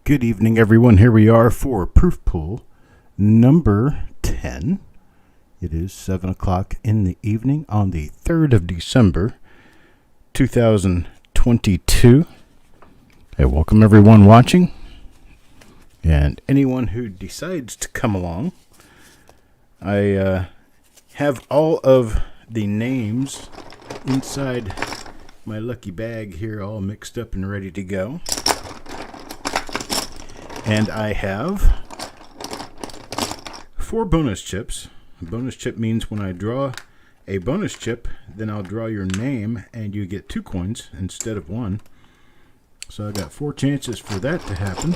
Good evening, everyone. Here we are for Proof Pool number 10. It is 7 o'clock in the evening on the 3rd of December, 2022. I welcome everyone watching and anyone who decides to come along. I have all of the names inside my lucky bag here all mixed up and ready to go. And I have 4 bonus chips. A bonus chip means when I draw a bonus chip, then I'll draw your name and you get 2 coins instead of 1. So I got 4 chances for that to happen.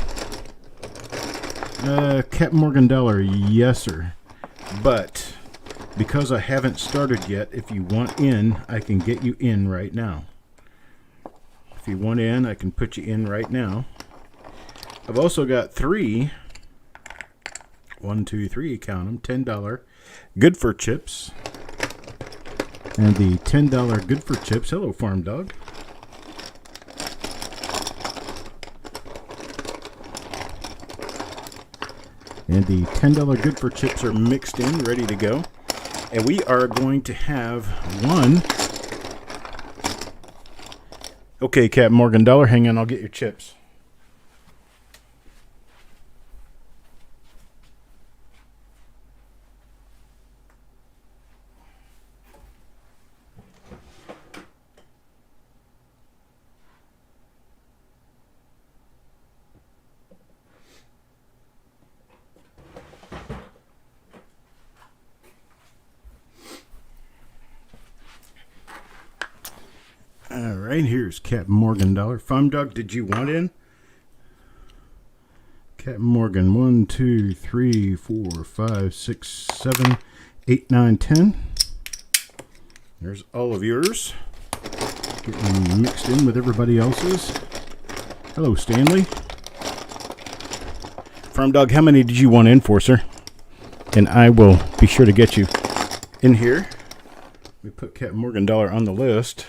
Captain Morgan Dollar, yes sir. But because I haven't started yet, if you want in, I can get you in right now. If you want in, I can put you in right now. I've also got 3, 1, 2, 3, count them, $10 Good for Chips. And the $10 Good for Chips, hello Farm Dog. And the $10 Good for Chips are mixed in, ready to go. And we are going to have one. Okay, Captain Morgan Dollar, hang on, I'll get your chips. All right, here's Captain Morgan Dollar. Farm Dog, did you want in? Captain Morgan, 1, 2, 3, 4, 5, 6, 7, 8, 9, 10. There's all of yours. Getting mixed in with everybody else's. Hello, Stanley. Farm Dog, how many did you want in for, sir? And I will be sure to get you in here. We put Captain Morgan Dollar on the list.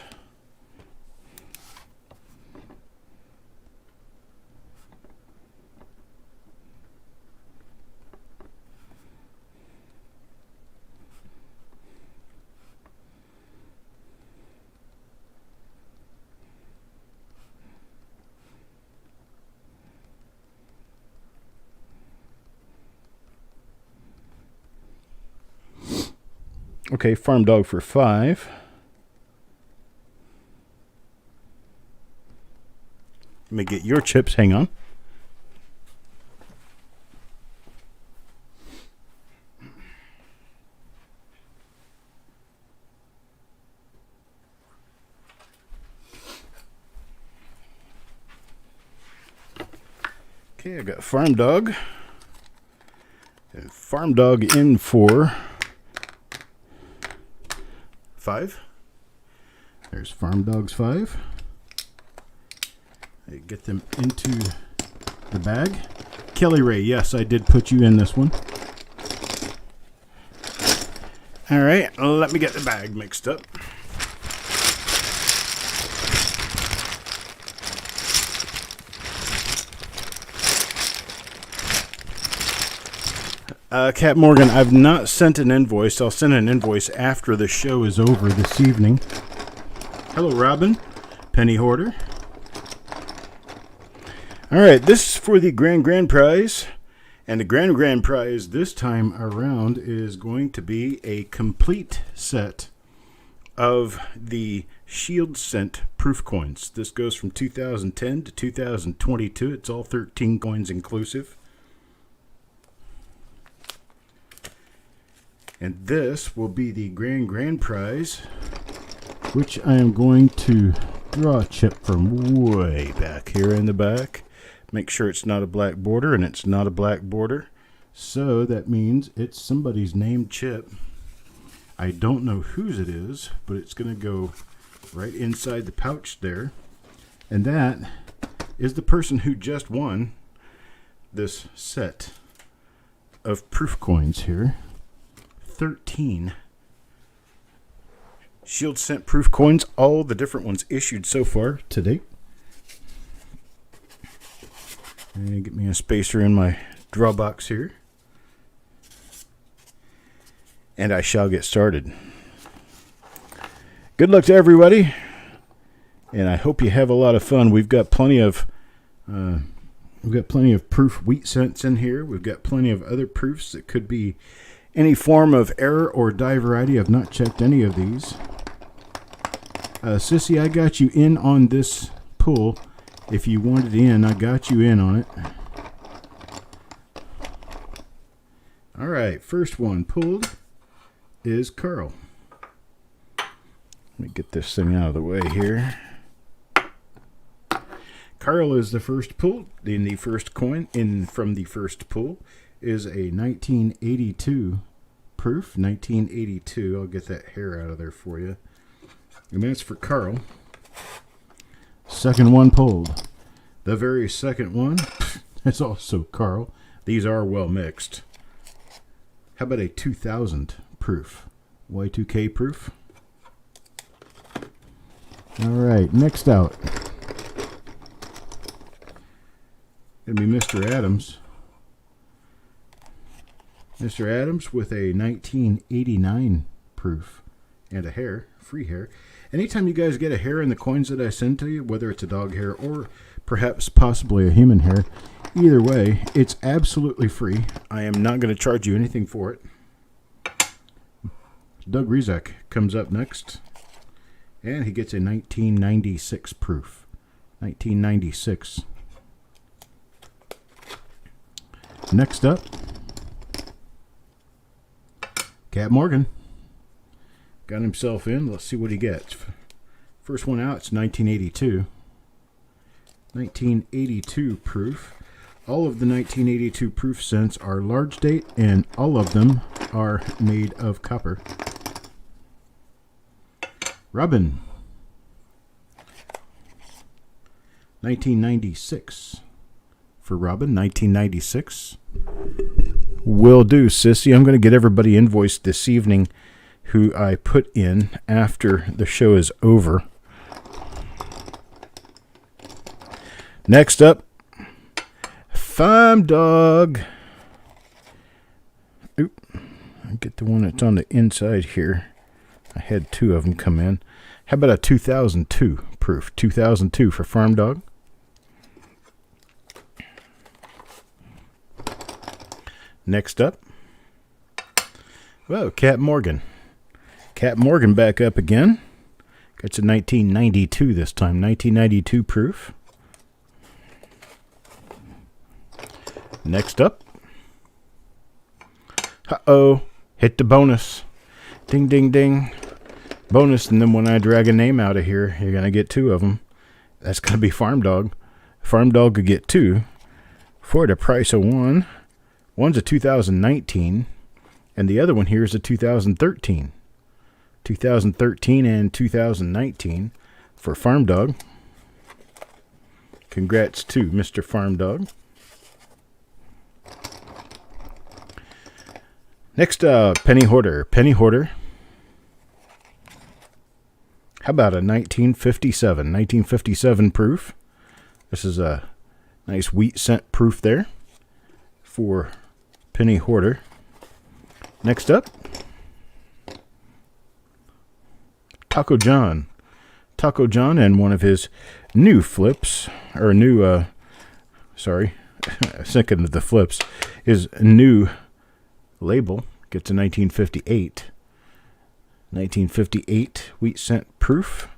Okay, Farm Dog for 5. Let me get your chips. Hang on. Okay, I got Farm Dog. And Farm Dog in for 5. There's Farm Dog's 5. I get them into the bag. Kelly Ray, yes, I did put you in this one. All right, let me get the bag mixed up. Cat Morgan, I've not sent an invoice. I'll send an invoice after the show is over this evening. Hello, Robin. Penny Hoarder. All right, this is for the grand prize. And the grand prize this time around is going to be a complete set of the Shield Cent proof coins. This goes from 2010 to 2022. It's all 13 coins inclusive. And this will be the grand prize, which I am going to draw a chip from way back here in the back. Make sure it's not a black border, and it's not a black border. So that means it's somebody's named chip. I don't know whose it is, but it's going to go right inside the pouch there. And that is the person who just won this set of proof coins here. 13 Shield scent proof coins, all the different ones issued so far to date. And get me a spacer in my draw box here. And I shall get started. Good luck to everybody. And I hope you have a lot of fun. We've got plenty of proof wheat cents in here. We've got plenty of other proofs that could be any form of error or die variety. I've not checked any of these. Sissy, I got you in on this pull. If you wanted in, I got you in on it. All right, first one pulled is Carl. Let me get this thing out of the way here. Carl is the first pull. In the first coin from the first pull is a 1982 proof. 1982. I'll get that hair out of there for you. And that's for Carl. Second one pulled. The very second one is also Carl. These are well mixed. How about a 2000 proof? Y2K proof. All right, next out. Gonna be Mr. Adams. Mr. Adams with a 1989 proof and a hair, free hair. Anytime you guys get a hair in the coins that I send to you, whether it's a dog hair or perhaps possibly a human hair, either way, it's absolutely free. I am not going to charge you anything for it. Doug Rizak comes up next, and he gets a 1996 proof. 1996. Next up, Cat Morgan. Got himself in. Let's see what he gets. First one out, it's 1982. 1982 proof. All of the 1982 proof cents are large date, and all of them are made of copper. Robin. 1996. For Robin, 1996. Will do, Sissy. I'm going to get everybody invoiced this evening who I put in after the show is over. Next up, Farm Dog. Oop. I'll get the one that's on the inside here. I had two of them come in. How about a 2002 proof? 2002 for Farm Dog. Next up, well, Cat Morgan. Cat Morgan back up again. It's a 1992 this time. 1992 proof. Next up. Uh-oh. Hit the bonus. Ding, ding, ding. Bonus, and then when I drag a name out of here, you're going to get two of them. That's going to be Farm Dog. Farm Dog could get two for the price of one. One's a 2019, and the other one here is a 2013. 2013 and 2019 for Farm Dog. Congrats to Mr. Farm Dog. Next up, Penny Hoarder. Penny Hoarder. How about a 1957? 1957 proof. This is a nice wheat cent proof there for Penny Hoarder. Next up, Taco John. Taco John and one of his new flips, or new, sorry, second of the flips, his new label gets a 1958. 1958 wheat cent proof.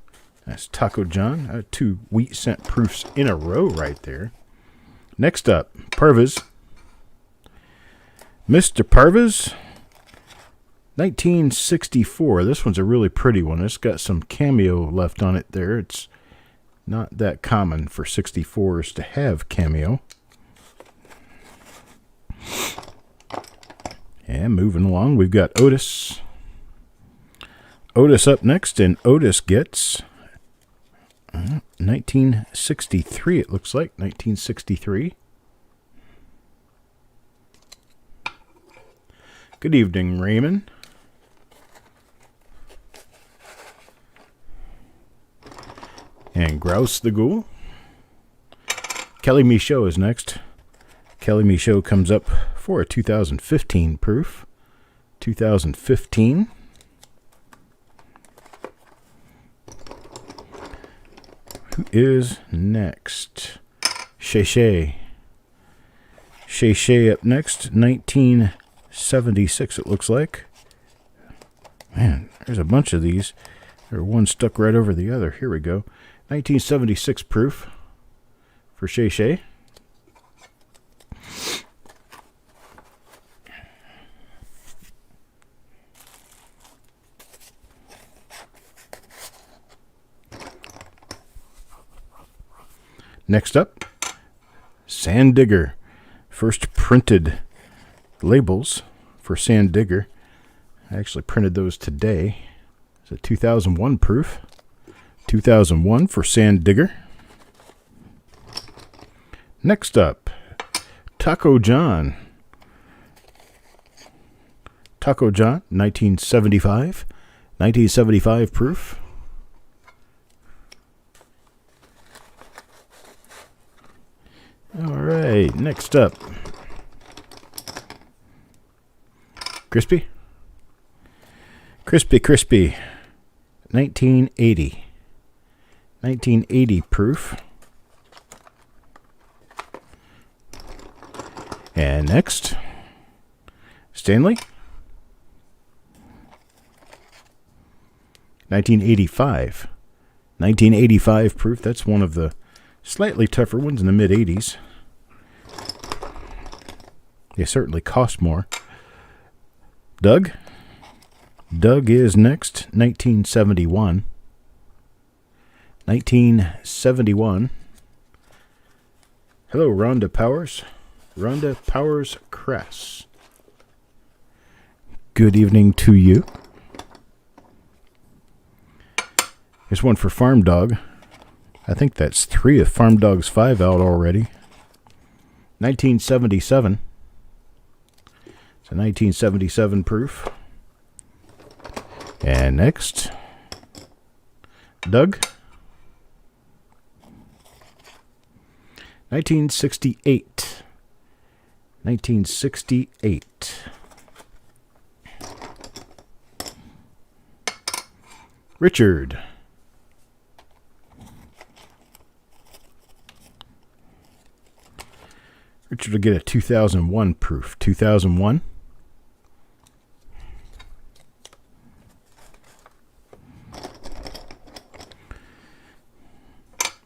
That's Taco John. Two wheat cent proofs in a row right there. Next up, Parvis. Mr. Parvis, 1964. This one's a really pretty one. It's got some cameo left on it there. It's not that common for 64s to have cameo. And moving along, we've got Otis. Otis up next, and Otis gets 1963, it looks like. 1963. Good evening, Raymond. And Grouse the Ghoul. Kelly Michaud is next. Kelly Michaud comes up for a 2015 proof. 2015. Who is next? Shay Shay. Shay Shay up next. 1976 it looks like. Man, there's a bunch of these. There's one stuck right over the other. Here we go. 1976 proof for Shay Shay. Next up, Sand Digger. First printed labels for Sand Digger. I actually printed those today. It's a 2001 proof. 2001 for Sand Digger. Next up, Taco John. Taco John, 1975. 1975 proof. All right, next up, Crispy. Crispy, 1980. 1980 proof. And next, Stanley. 1985. 1985 proof. That's one of the slightly tougher ones in the mid-80s. They certainly cost more. Doug. Doug is next. 1971. 1971. Hello, Rhonda Powers. Rhonda Powers Cress. Good evening to you. Here's one for Farm Dog. I think that's 3 of Farm Dog's 5 out already. 1977. It's a 1977 proof. And next, Doug. 1968. 1968. Richard. Richard will get a 2001 proof. 2001.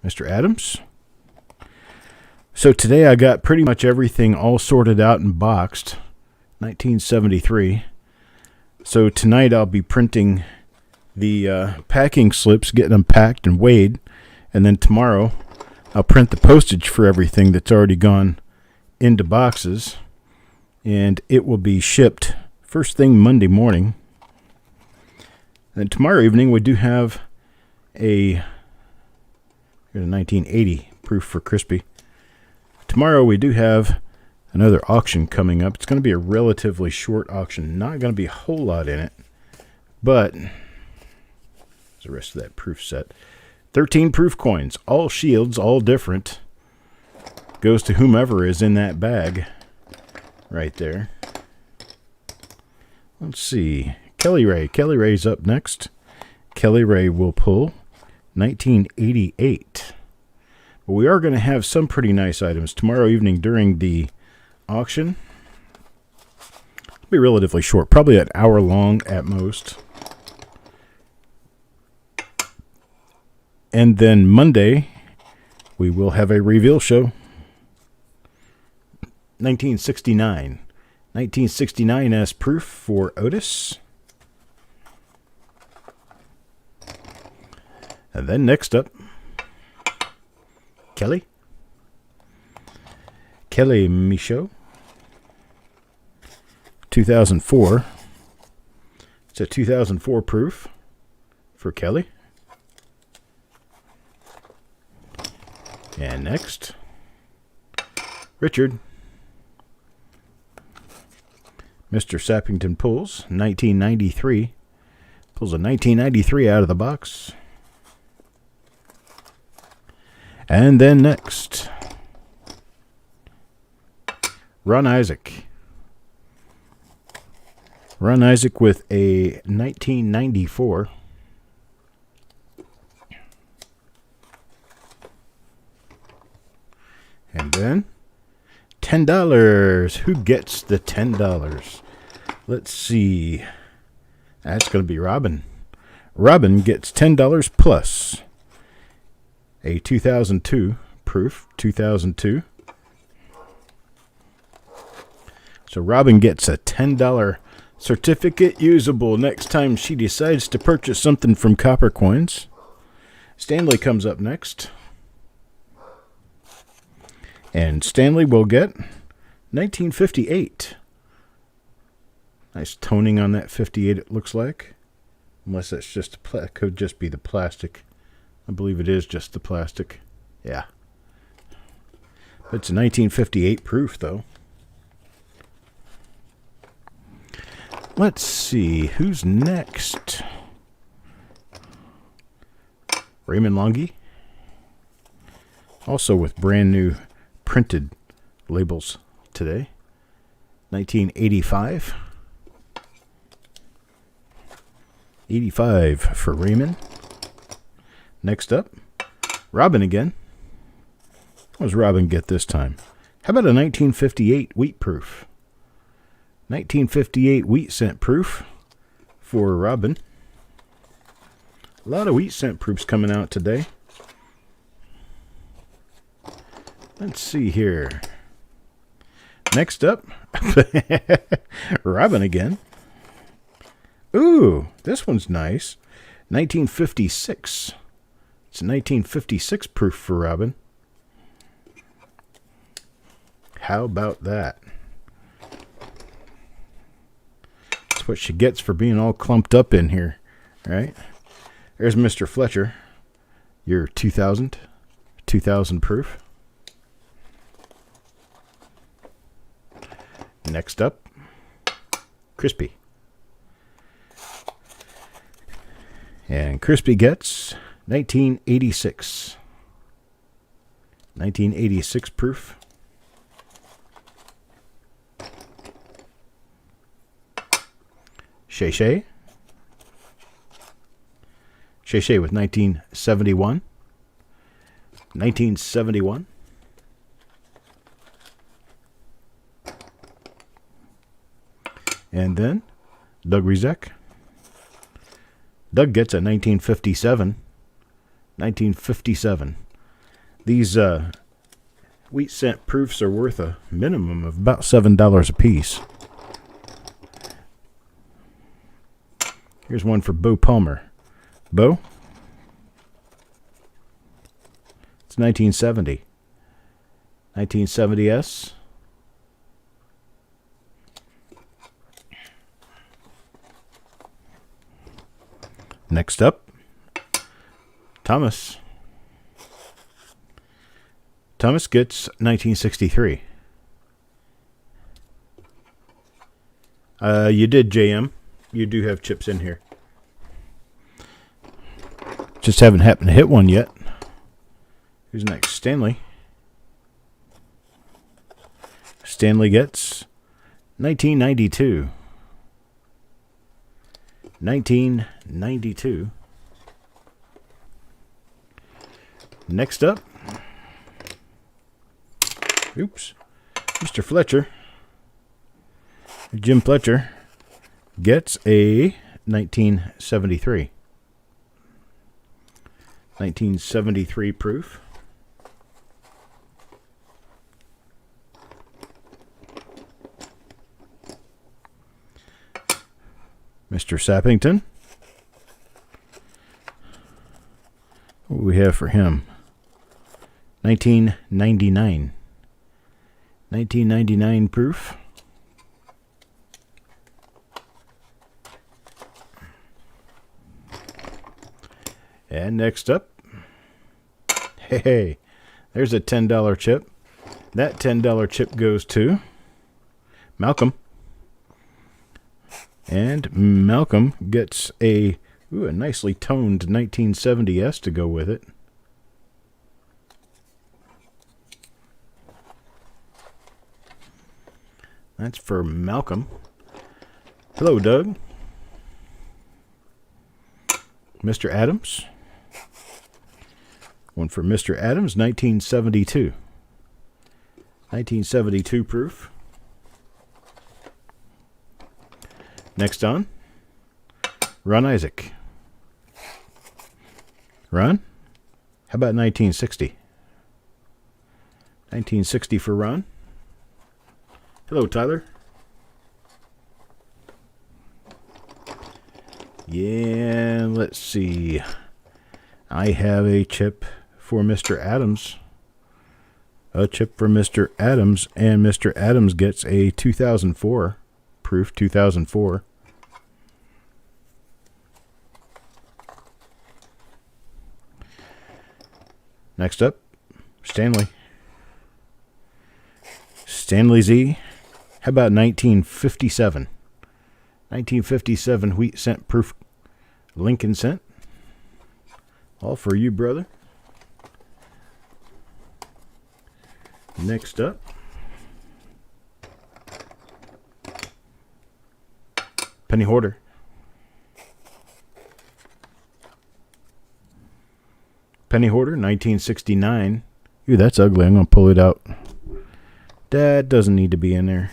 Mr. Adams. So today I got pretty much everything all sorted out and boxed. 1973. So tonight I'll be printing the packing slips, getting them packed and weighed. And then tomorrow I'll print the postage for everything that's already gone into boxes. And it will be shipped first thing Monday morning. And tomorrow evening we do have here's a 1980 proof for Crispy. Tomorrow we do have another auction coming up. It's going to be a relatively short auction. Not going to be a whole lot in it. But there's the rest of that proof set. 13 proof coins. All shields, all different. Goes to whomever is in that bag. Right there. Let's see. Kelly Ray. Kelly Ray's up next. Kelly Ray will pull 1988. But we are going to have some pretty nice items tomorrow evening during the auction. It'll be relatively short, probably an hour long at most. And then Monday, we will have a reveal show. 1969. 1969 as proof for Otis. And then next up, Kelly. Kelly Michaud. 2004. It's a 2004 proof for Kelly. And next, Richard. Mr. Sappington pulls 1993. Pulls a 1993 out of the box. And then next, Ron Isaac. Ron Isaac with a 1994. And then $10. Who gets the $10? Let's see. That's going to be Robin. Robin gets $10 plus a 2002 proof. 2002. So Robin gets a $10 certificate usable next time she decides to purchase something from Copper Coins. Stanley comes up next. And Stanley will get 1958. Nice toning on that 58, it looks like. Unless that's just it could just be the plastic. I believe it is just the plastic. Yeah. It's a 1958 proof, though. Let's see. Who's next? Raymond Longy. Also with brand new printed labels today. 1985. 85 for Raymond. Next up, Robin again. What does Robin get this time? How about a 1958 wheat proof? 1958 wheat cent proof for Robin. A lot of wheat cent proofs coming out today. Let's see here. Next up, Robin again. Ooh, this one's nice. 1956. It's a 1956 proof for Robin. How about that? That's what she gets for being all clumped up in here, right? There's Mr. Fletcher. Your 2000 proof. Next up, Crispy. And Crispy gets 1986. 1986 proof. Shay Shay. Shay Shay with 1971. 1971. And then Doug Rizek. Doug gets a 1957. 1957. These wheat cent proofs are worth a minimum of about $7 a piece. Here's one for Bo Palmer. Bo? It's 1970. 1970S. Next up, Thomas. Thomas gets 1963. You did, JM. You do have chips in here. Just haven't happened to hit one yet. Who's next? Stanley. Stanley gets 1992. 1992. Next up, Mr. Fletcher. Jim Fletcher gets a 1973. 1973 proof. Mr. Sappington. What do we have for him? 1999. 1999 proof. And next up, hey, there's a $10 chip. That $10 chip goes to Malcolm. And Malcolm gets a nicely toned 1970S to go with it. That's for Malcolm. Hello, Doug. Mr. Adams. One for Mr. Adams, 1972. 1972 proof. Next on, Ron Isaac. Ron, how about 1960? 1960 for Ron. Hello, Tyler. Yeah, let's see. I have a chip for Mr. Adams. A chip for Mr. Adams, and Mr. Adams gets a 2004 proof, 2004. Next up, Stanley. Stanley Z. How about 1957? 1957 wheat cent proof Lincoln cent. All for you, brother. Next up, Penny Hoarder. Penny Hoarder, 1969. Ooh, that's ugly. I'm going to pull it out. That doesn't need to be in there.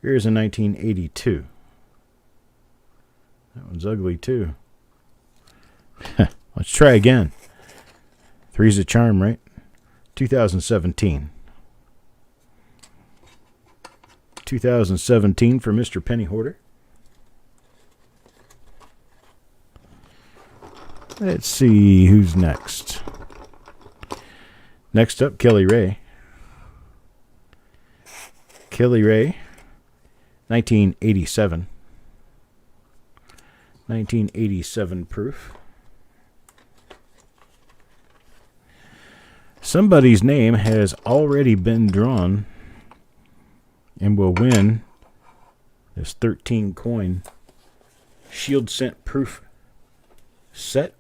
Here's a 1982. That one's ugly, too. Let's try again. Three's a charm, right? 2017. 2017 for Mr. Penny Hoarder. Let's see who's next. Next up, Kelly Ray. Kelly Ray, 1987. 1987 proof. Somebody's name has already been drawn and will win this 13 coin Shield Cent proof set.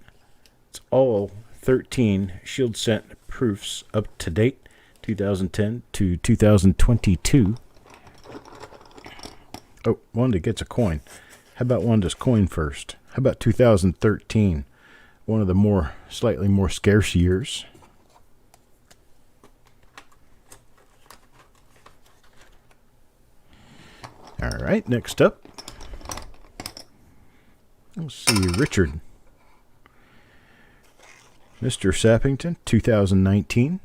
It's all 13 Shield Cent proofs up to date, 2010 to 2022. Oh, Wanda gets a coin. How about Wanda's coin first? How about 2013? One of the slightly more scarce years. All right, next up. Let's see, Richard. Mr. Sappington, 2019.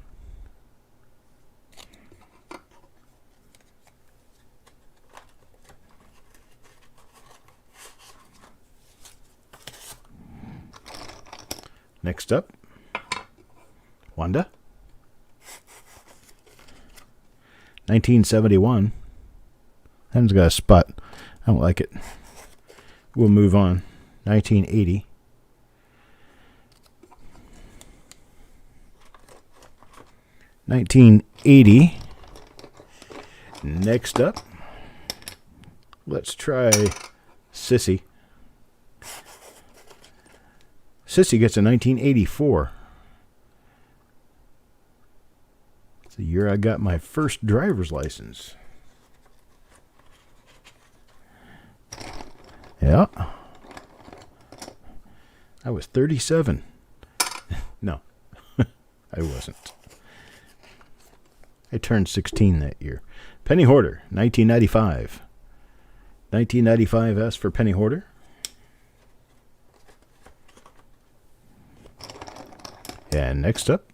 Next up, Wanda. 1971. That one's got a spot. I don't like it. We'll move on. 1980. 1980. Next up, let's try Sissy. Sissy gets a 1984. It's the year I got my first driver's license. Yeah. I was 37. No, I wasn't. I turned 16 that year. Penny Hoarder, 1995. 1995 S for Penny Hoarder. And next up,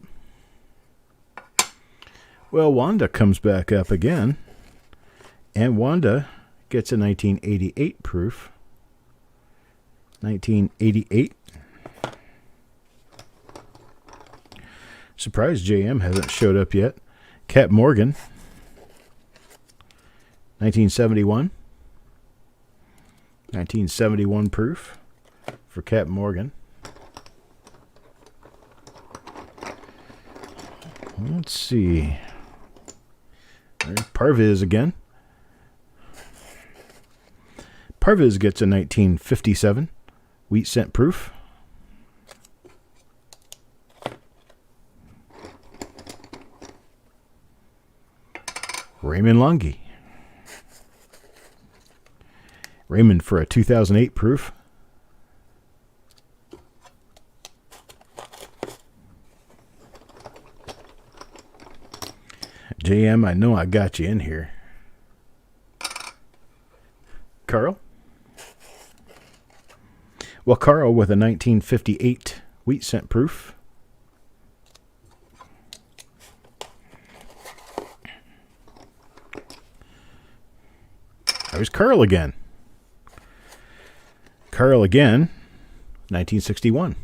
well, Wanda comes back up again. And Wanda gets a 1988 proof. 1988. Surprised JM hasn't showed up yet. Cap Morgan, 1971. 1971 proof for Cap Morgan. Let's see. There's Parviz again. Parviz gets a 1957 wheat cent proof. Raymond Lungi. Raymond for a 2008 proof. JM, I know I got you in here. Carl? Well, Carl with a 1958 wheat cent proof. There's Carl again. Carl again, 1961.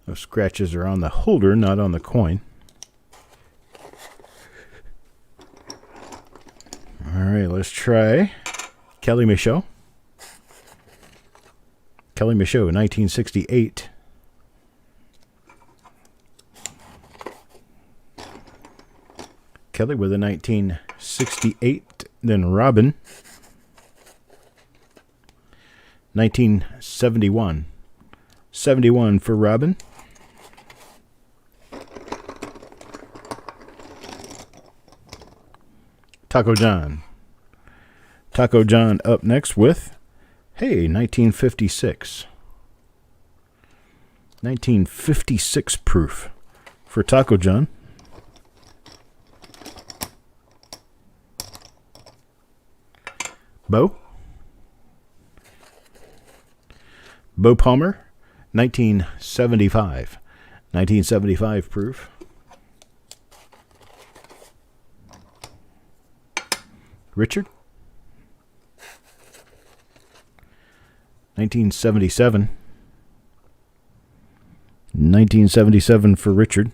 Those scratches are on the holder, not on the coin. All right, let's try Kelly Michaud. Kelly Michaud, 1968. Kelly with a 1968. Then Robin, 1971. 71 for Robin. Taco John. Taco John up next with, hey, 1956. 1956 proof for Taco John. Bo Palmer, 1975. 1975 proof. Richard, 1977. 1977 for Richard.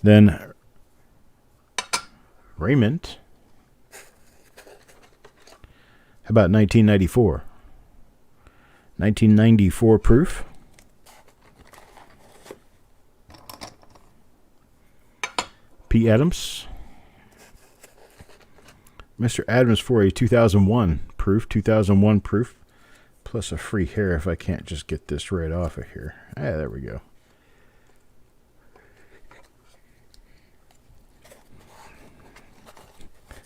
Then Raymond. How about 1994? 1994 proof. P. Adams. Mr. Adams for a 2001 proof. 2001 proof. Plus a free hair if I can't just get this right off of here. Ah, there we go.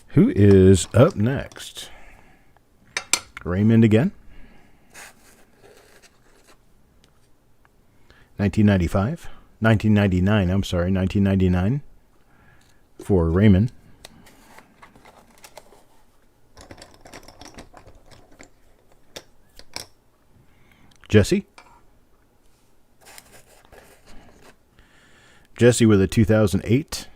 Who is up next? Raymond again. 1995. 1999, I'm sorry, 1999 for Raymond. Jesse. Jesse with a 2008.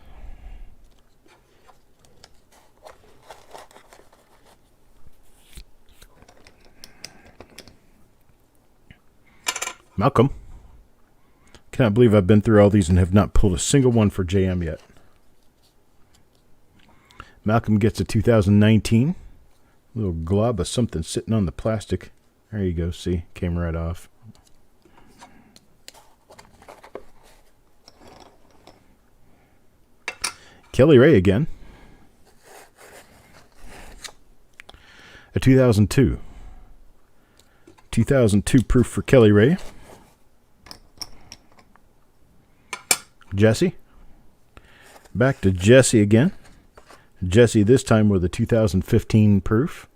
Malcolm. Cannot believe I've been through all these and have not pulled a single one for JM yet. Malcolm gets a 2019. A little glob of something sitting on the plastic. There you go. See, came right off. Kelly Ray again. A 2002. 2002 proof for Kelly Ray. Jesse. Back to Jesse again. Jesse this time with a 2015 proof.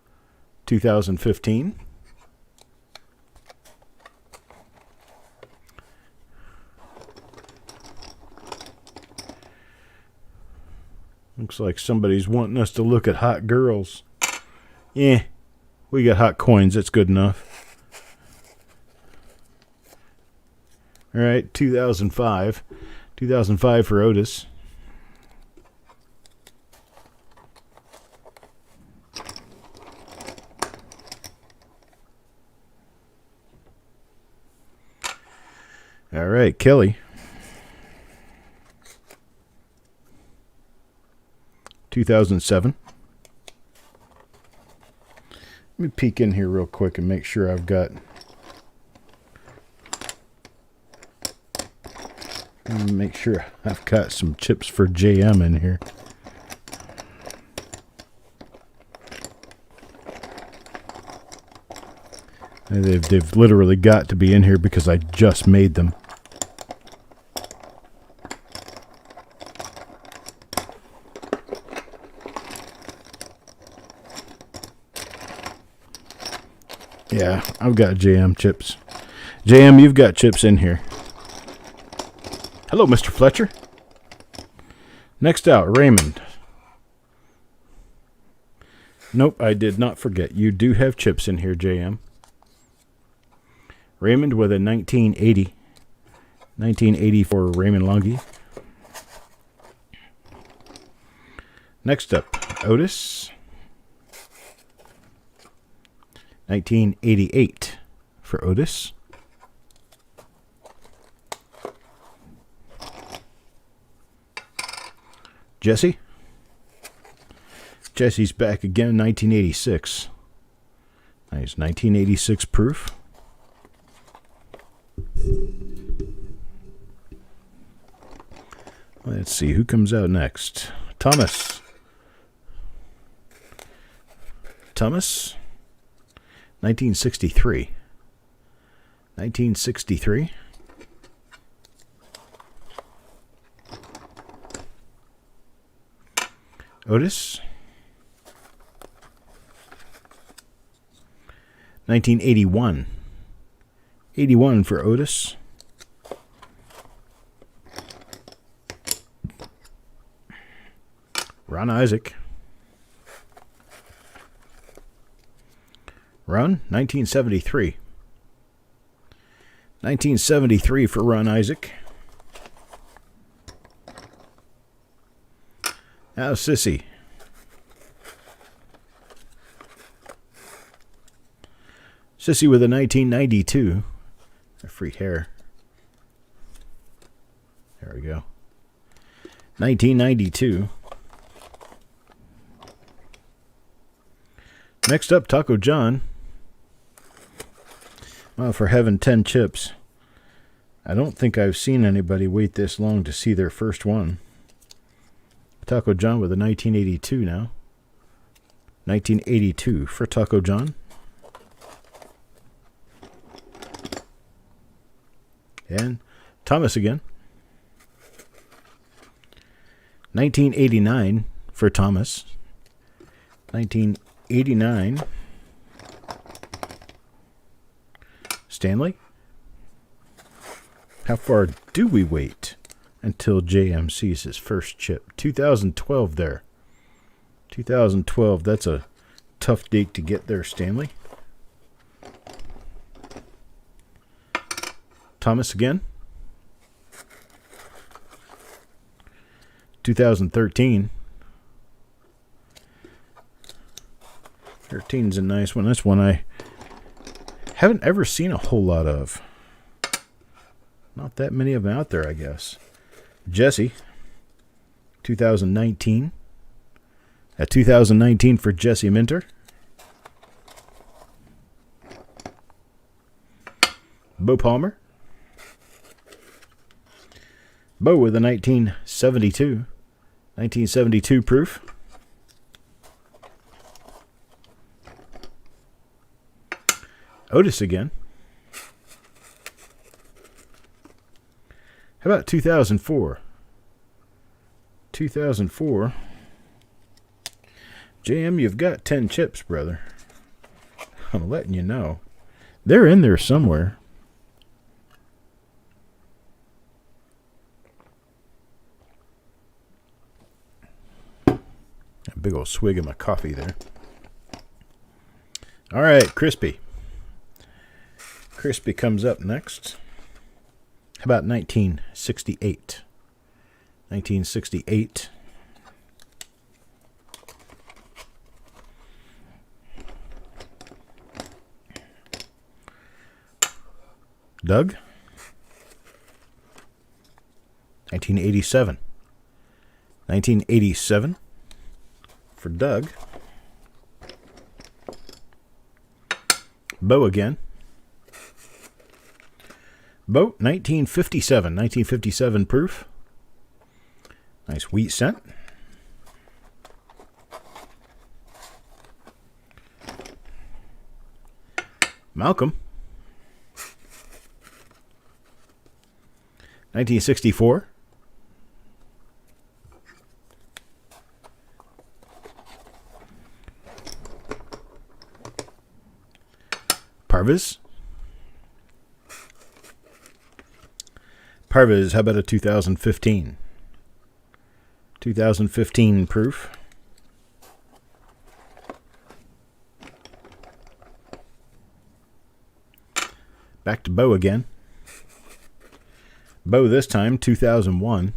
2015. Looks like somebody's wanting us to look at hot girls. Yeah, we got hot coins. That's good enough. All right, 2005. 2005 for Otis. All right, Kelly. 2007. Let me peek in here real quick and make sure I've got... Make sure I've got some chips for JM in here. They've literally got to be in here because I just made them. Yeah, I've got JM chips. JM, you've got chips in here. Hello, Mr. Fletcher. Next out, Raymond. Nope, I did not forget. You do have chips in here, JM. Raymond with a 1980. 1980 for Raymond Lungi. Next up, Otis. 1988 for Otis. Jesse. Jesse's back again, 1986. Nice, 1986 proof. Let's see, who comes out next? Thomas. Thomas. 1963. 1963. Otis. 1981. 81 for Otis. Ron Isaac. Ron, 1973. 1973 for Ron Isaac. Now Sissy. Sissy with a 1992. A free hair. There we go. 1992. Next up, Taco John. Well, for having 10 chips, I don't think I've seen anybody wait this long to see their first one. Taco John with a 1982 now. 1982 for Taco John. And Thomas again. 1989 for Thomas. 1989. Stanley. How far do we wait until JM sees his first chip? 2012 there. 2012, that's a tough date to get there, Stanley. Thomas again. 2013. 13's a nice one. That's one I haven't ever seen a whole lot of. Not that many of them out there, I guess. Jesse. 2019. At 2019 for Jesse Minter. Bo Palmer. Bo with a 1972. 1972 proof. Otis again. How about 2004? 2004. JM, you've got 10 chips, brother. I'm letting you know. They're in there somewhere. A big old swig of my coffee there. All right, Crispy. Crispy comes up next. How about 1968? 1968. Doug. 1987. 1987 for Doug. Bo again. Bo, 1957. 1957 proof. Nice wheat scent. Malcolm. 1964. Parvis. Parvis, how about a 2015? 2015 proof. Back to Bo again. Bo this time, 2001.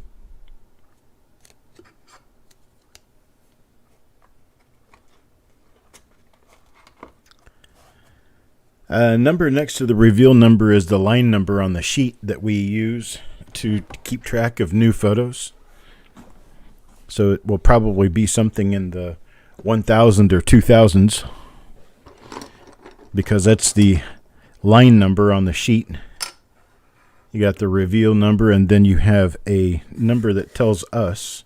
Number next to the reveal number is the line number on the sheet that we use to keep track of new photos. So it will probably be something in the 1000 or 2000s because that's the line number on the sheet. You got the reveal number, and then you have a number that tells us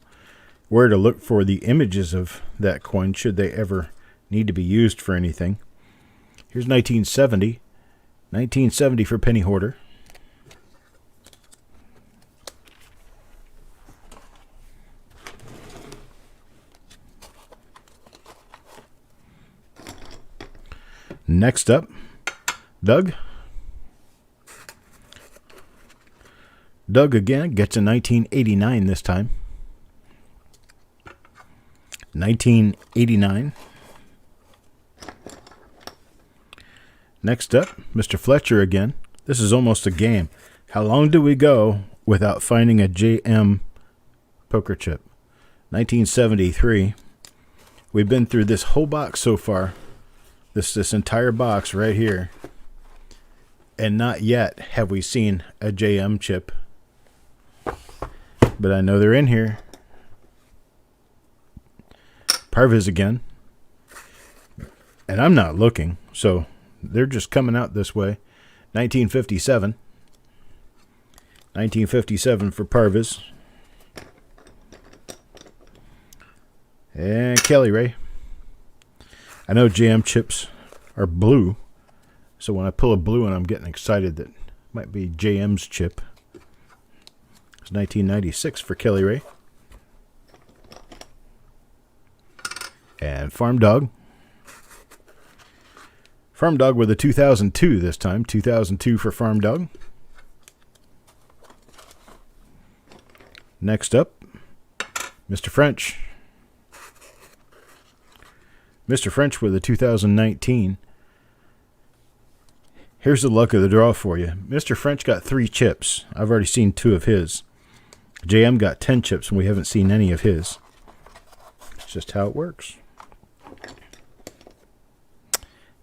where to look for the images of that coin should they ever need to be used for anything. Here's 1970. 1970 for penny hoarder. Next up, Doug. Doug again gets a 1989 this time. 1989. Next up, Mr. Fletcher again. This is almost a game. How long do we go without finding a JM poker chip? 1973. We've been through this whole box so far. This entire box right here. And not yet have we seen a JM chip. But I know they're in here. Parvis again. And I'm not looking, so they're just coming out this way. 1957. 1957 for Parvis. And Kelly Ray. I know JM chips are blue, so when I pull a blue one, I'm getting excited that it might be JM's chip. It's 1996 for Kelly Ray. And Farm Dog. Farm Dog with a 2002 this time. 2002 for Farm Dog. Next up, Mr. French. Mr. French with a 2019. Here's the luck of the draw for you. Mr. French got 3 chips. I've already seen 2 of his. JM got 10 chips, and we haven't seen any of his. It's just how it works.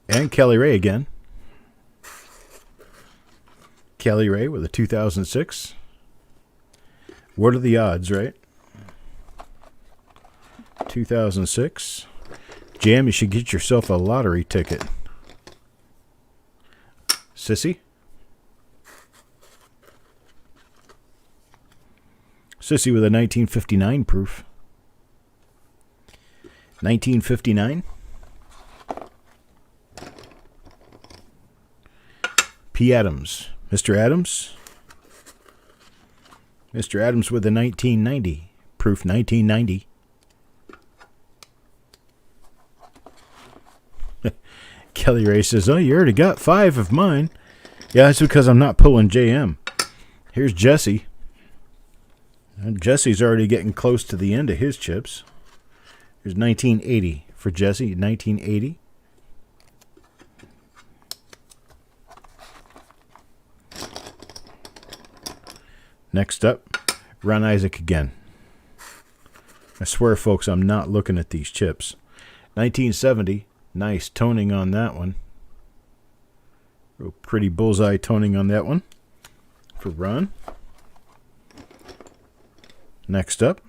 And Kelly Ray again. Kelly Ray with a 2006. What are the odds, right? 2006. JM, you should get yourself a lottery ticket. Sissy. Sissy with a 1959 proof. 1959. P. Adams. Mr. Adams. Mr. Adams with a 1990. Proof 1990. Kelly Ray says, oh, you already got 5 of mine. Yeah, that's because I'm not pulling JM. Here's Jesse. And Jesse's already getting close to the end of his chips. Here's 1980 for Jesse. 1980. Next up, Ron Isaac again. I swear, folks, I'm not looking at these chips. 1970. Nice toning on that one. Real pretty bullseye toning on that one for Ron. Next up,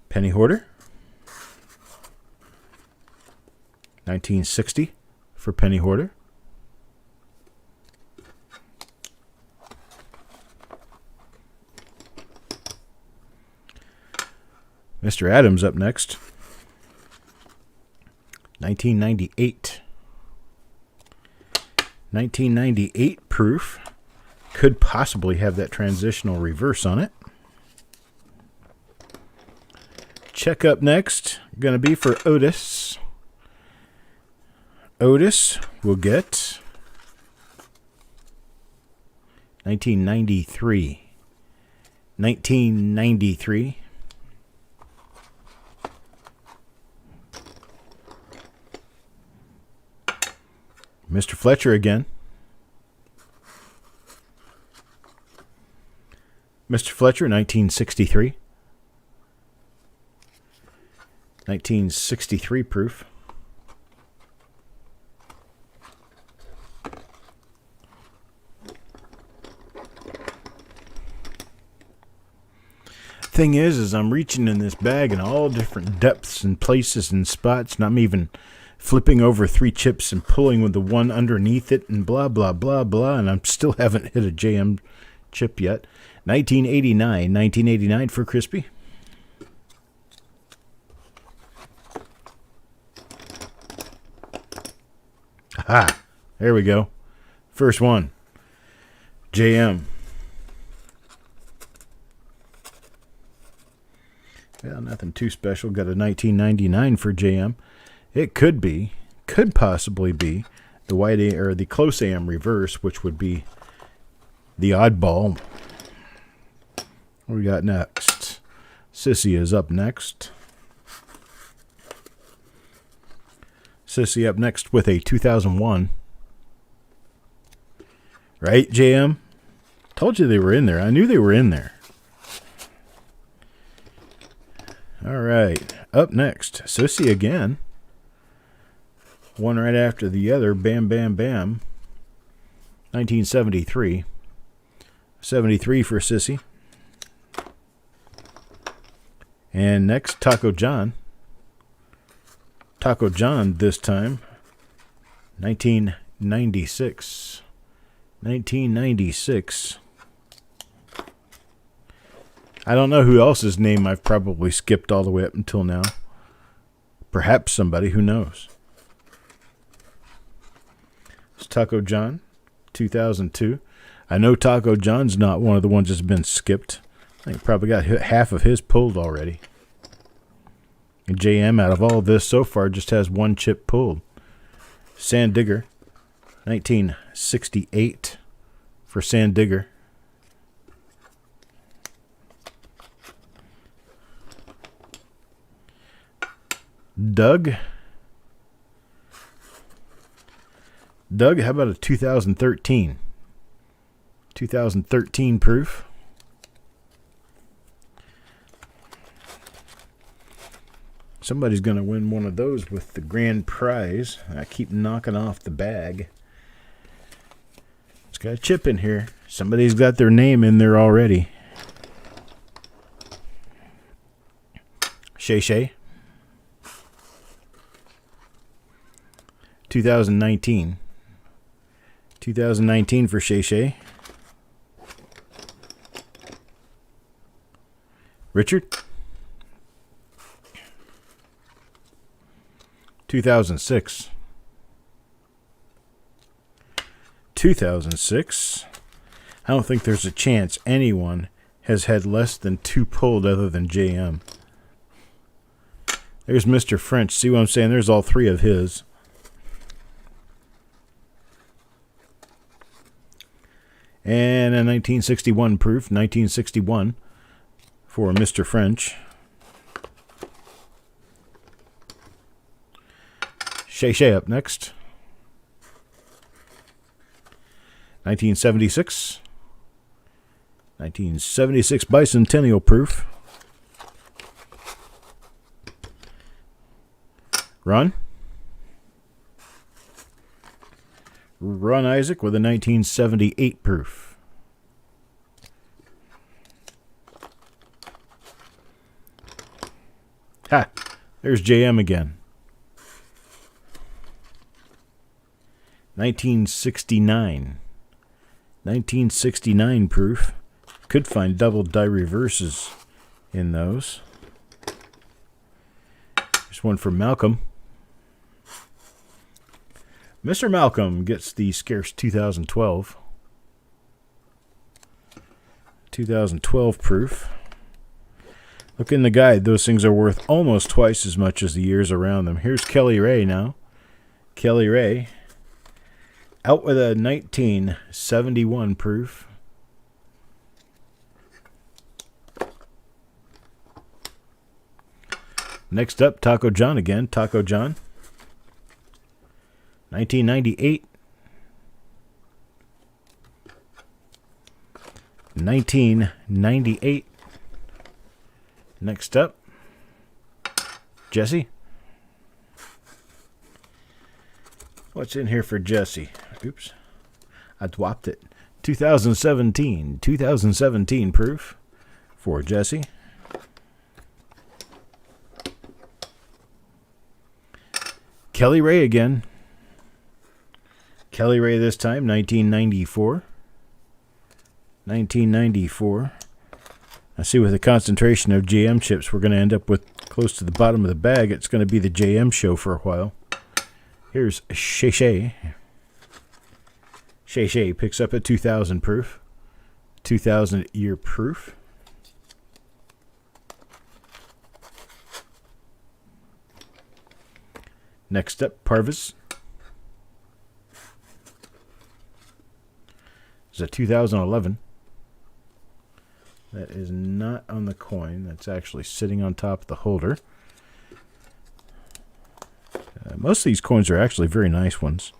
Penny Hoarder. 1960 for Penny Hoarder. Mr. Adams up next. 1998. 1998 proof. Could possibly have that transitional reverse on it. Check up next. Going to be for Otis. Otis will get 1993. 1993. Mr. Fletcher again. Mr. Fletcher, 1963. 1963 proof. Thing is I'm reaching in this bag in all different depths and places and spots, and I'm even flipping over 3 chips and pulling with the one underneath it and blah, blah, blah, blah, and I still haven't hit a JM chip yet. 1989 for Crispy. Aha, there we go. First one, JM. Well, nothing too special. Got a 1999 for JM. It could possibly be the white A or the close AM reverse, which would be the oddball. What we got next? Sissy is up next. Sissy up next with a 2001. Right, JM? Told you they were in there. I knew they were in there. All right, up next, Sissy again. One right after the other, bam, bam, bam. 1973. 73 for Sissy. And next, Taco John. Taco John this time. 1996. 1996. I don't know who else's name I've probably skipped all the way up until now. Perhaps somebody who knows. It's Taco John, 2002. I know Taco John's not one of the ones that's been skipped. I think probably got half of his pulled already. And JM, out of all of this so far, just has 1 chip pulled. Sand Digger, 1968 for Sand Digger. Doug, how about a 2013? 2013 proof. Somebody's going to win one of those with the grand prize. I keep knocking off the bag. It's got a chip in here. Somebody's got their name in there already. Shay Shay. 2019. 2019 for Shay Shay. Richard. 2006. 2006. I don't think there's a chance anyone has had less than 2 pulled other than JM. There's Mr. French. See what I'm saying? There's all 3 of his. And a 1961 proof, 1961 for Mr. French. Shay Shay up next. 1976. 1976 bicentennial proof. Ron Isaac with a 1978 proof. Ha! There's JM again. 1969. 1969 proof. Could find double die reverses in those. There's one for Malcolm. Mr. Malcolm gets the scarce 2012. 2012 proof. Look in the guide. Those things are worth almost twice as much as the years around them. Here's Kelly Ray now. Kelly Ray. Out with a 1971 proof. Next up, Taco John again. Taco John. 1998. 1998. Next up, Jesse. What's in here for Jesse? Oops. I dropped it. 2017. 2017 proof for Jesse. Kelly Ray again. Kelly Ray this time, 1994. 1994. I see with the concentration of JM chips, we're going to end up with close to the bottom of the bag. It's going to be the JM show for a while. Here's Shay Shay. Shay Shay picks up a 2000 proof. 2000 year proof. Next up, Parvis. This is a 2011. That is not on the coin. That's actually sitting on top of the holder. Most of these coins are actually very nice ones.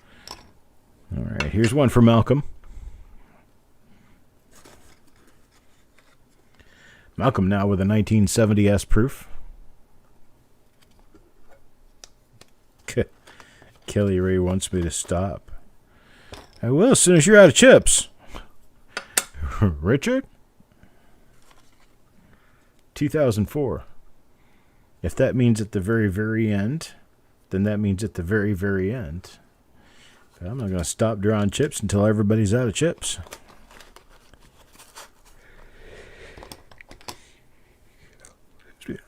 All right, here's one for Malcolm. Malcolm now with a 1970S proof. Kelly Ray wants me to stop. I will as soon as you're out of chips. Richard? 2004. If that means at the very, very end, then that means at the very, very end. But I'm not going to stop drawing chips until everybody's out of chips.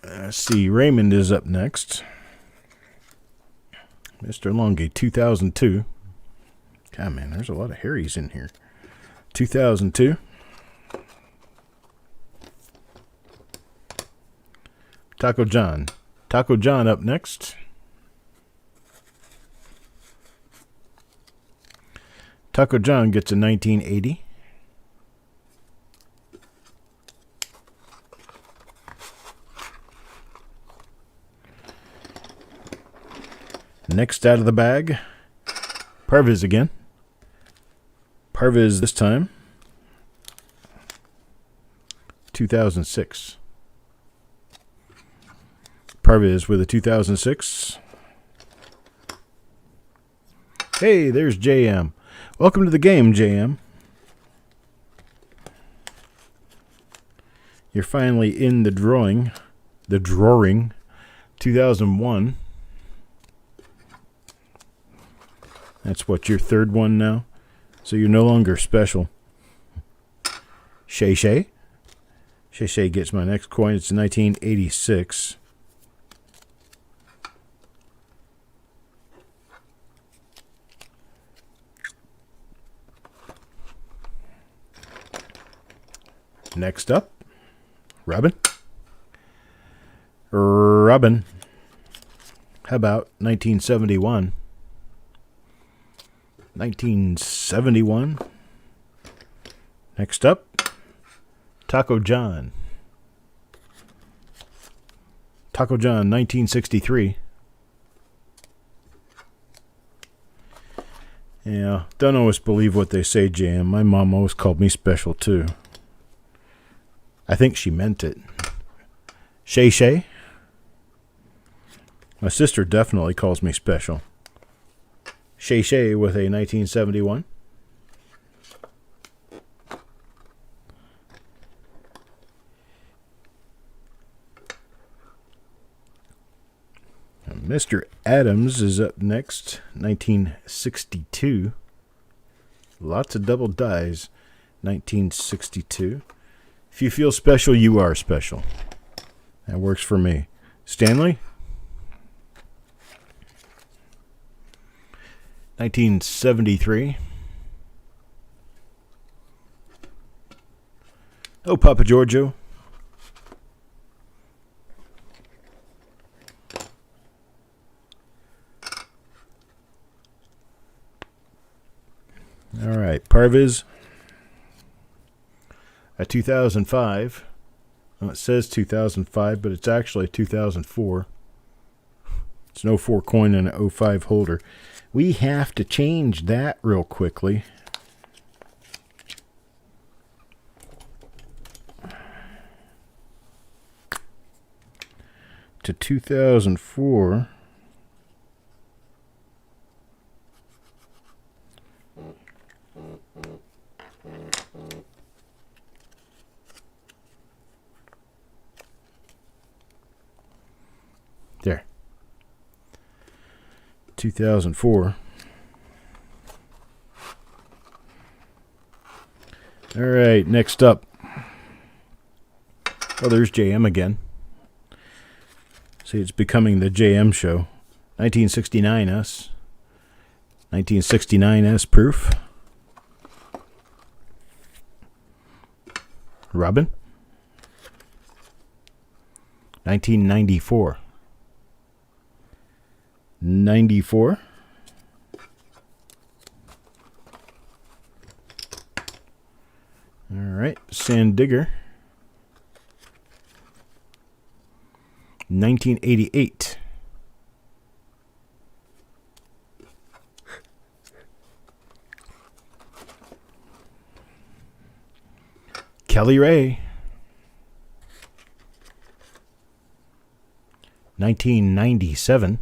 Let's see, Raymond is up next. Mr. Longay, 2002. God, man, there's a lot of Harrys in here. 2002. Taco John. Taco John up next. Taco John gets a 1980. Next out of the bag, Parviz again. Parviz this time. 2006. Parviz with a 2006. Hey, there's JM. Welcome to the game, JM. You're finally in the drawing. The drawing. 2001. That's what, your third one now? So you're no longer special. Shay Shay. Shay Shay gets my next coin. It's 1986. Next up, Robin. Robin. How about 1971? 1971. Next up, Taco John. Taco John, 1963. Yeah, don't always believe what they say, Jam. My mom always called me special, too. I think she meant it. Shay Shay. My sister definitely calls me special. Shay Shay with a 1971. Mr. Adams is up next, 1962. Lots of double dies, 1962. If you feel special, you are special. That works for me. Stanley? 1973. Oh, Papa Giorgio. All right, Parviz. A 2005. Well, it says 2005, but it's actually 2004. It's an 04 coin and an 05 holder. We have to change that real quickly. To 2004. There. 2004. All right, next up. Oh, there's JM again. See, it's becoming the JM show. 1969S. 1969S proof. Robin. 1994. 94. All right, Sand Digger. 1988. Kelly Ray. 1997.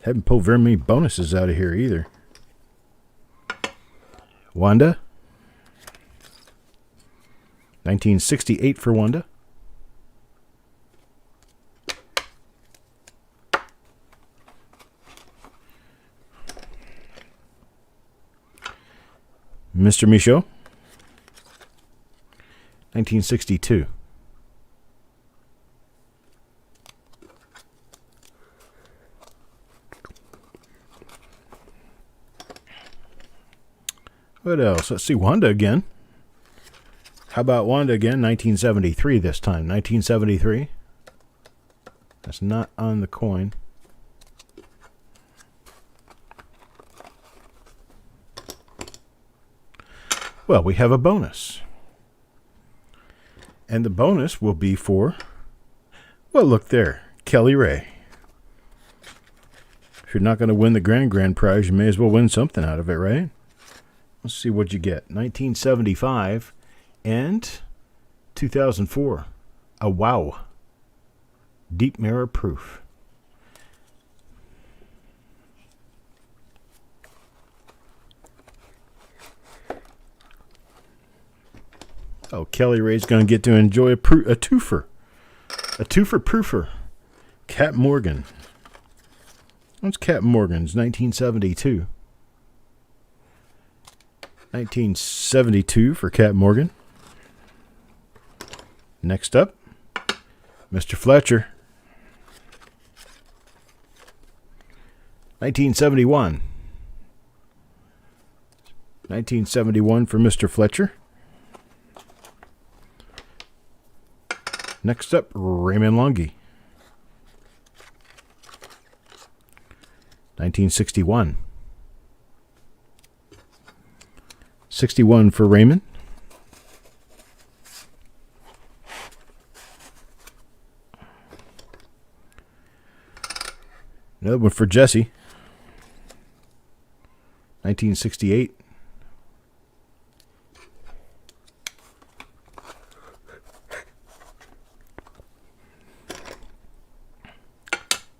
Haven't pulled very many bonuses out of here either. Wanda. 1968 for Wanda. Mr. Michaud. 1962. What else? Let's see, Wanda again. How about Wanda again? 1973 this time. 1973. That's not on the coin. Well, we have a bonus. And the bonus will be for, well, look there, Kelly Ray. If you're not going to win the grand prize, you may as well win something out of it, right? Let's see what you get. 1975 and 2004. A wow. Deep mirror proof. Oh, Kelly Ray's going to get to enjoy a twofer. A twofer proofer. Cap Morgan. What's Cap Morgan's? 1972. 1972 for Cap Morgan. Next up, Mr. Fletcher. 1971. 1971 for Mr. Fletcher. Next up, Raymond Longy. 1961. 61 for Raymond. Another one for Jesse. 1968.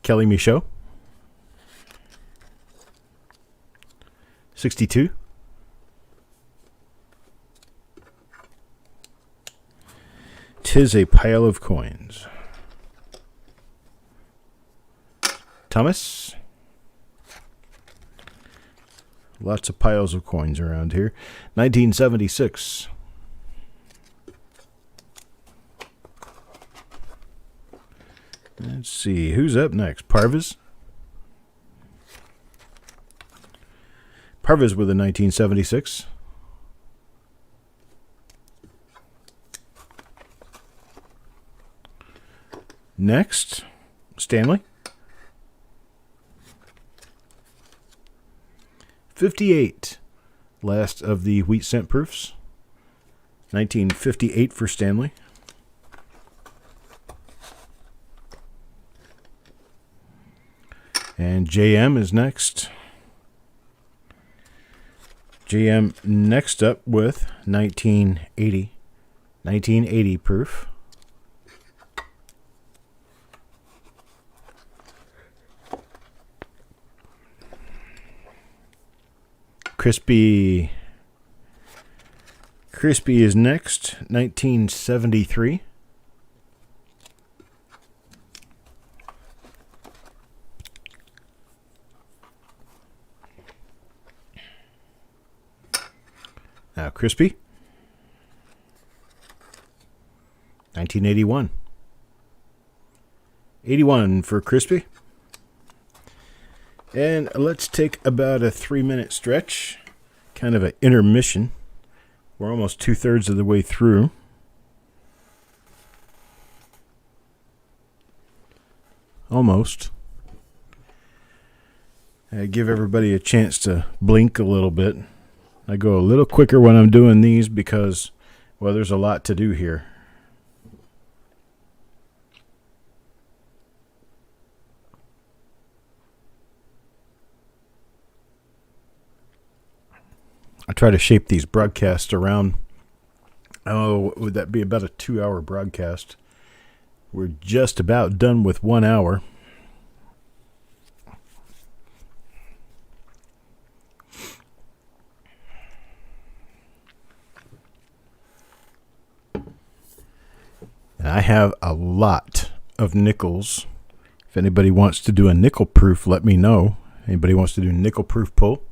Kelly Michaud. 62. Tis a pile of coins. Thomas. Lots of piles of coins around here. 1976. Let's see, who's up next? Parviz. Parviz with a 1976. Next, Stanley. 1958. Last of the wheat cent proofs. 1958 for Stanley. And JM is next. JM next up with 1980. 1980 proof. Crispy is next. 1973. Now Crispy. 1981. 81 for Crispy. And let's take about a 3-minute stretch. Kind of an intermission. We're almost 2/3 of the way through. Almost. I give everybody a chance to blink a little bit. I go a little quicker when I'm doing these because, well, there's a lot to do here. I try to shape these broadcasts around, would that be about a 2-hour broadcast? We're just about done with 1 hour. And I have a lot of nickels. If anybody wants to do a nickel proof, let me know. Anybody wants to do nickel proof pull?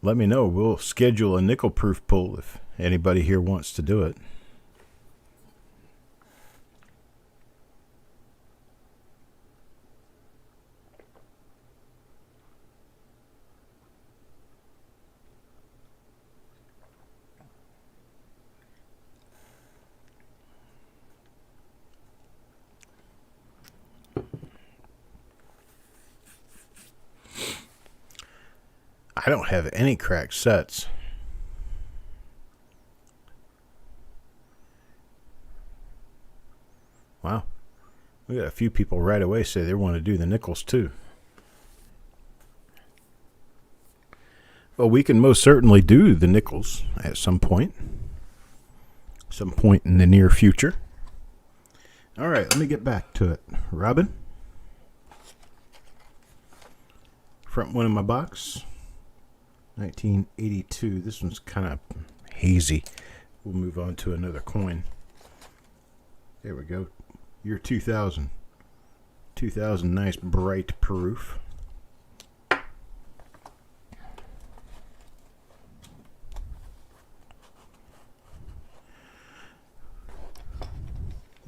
Let me know. We'll schedule a nickel proof pull if anybody here wants to do it. I don't have any cracked sets. Wow. We got a few people right away say they want to do the nickels too. Well, we can most certainly do the nickels at some point. Some point in the near future. All right, let me get back to it. Robin. Front one in my box. 1982. This one's kind of hazy. We'll move on to another coin. There we go. Year 2000. 2000, nice bright proof.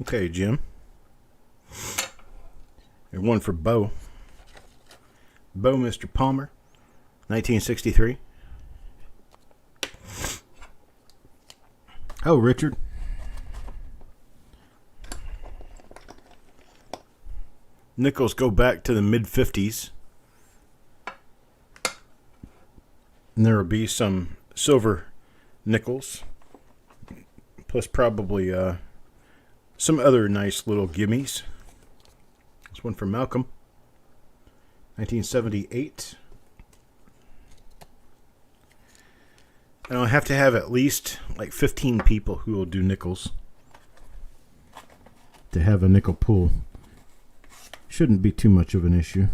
Okay, Jim. And one for Bo. Bo, Mr. Palmer. 1963. Oh, Richard. Nickels go back to the mid-50s. And there will be some silver nickels. Plus probably some other nice little gimmies. This one from Malcolm. 1978. And I'll have to have at least like 15 people who will do nickels to have a nickel pool. Shouldn't be too much of an issue.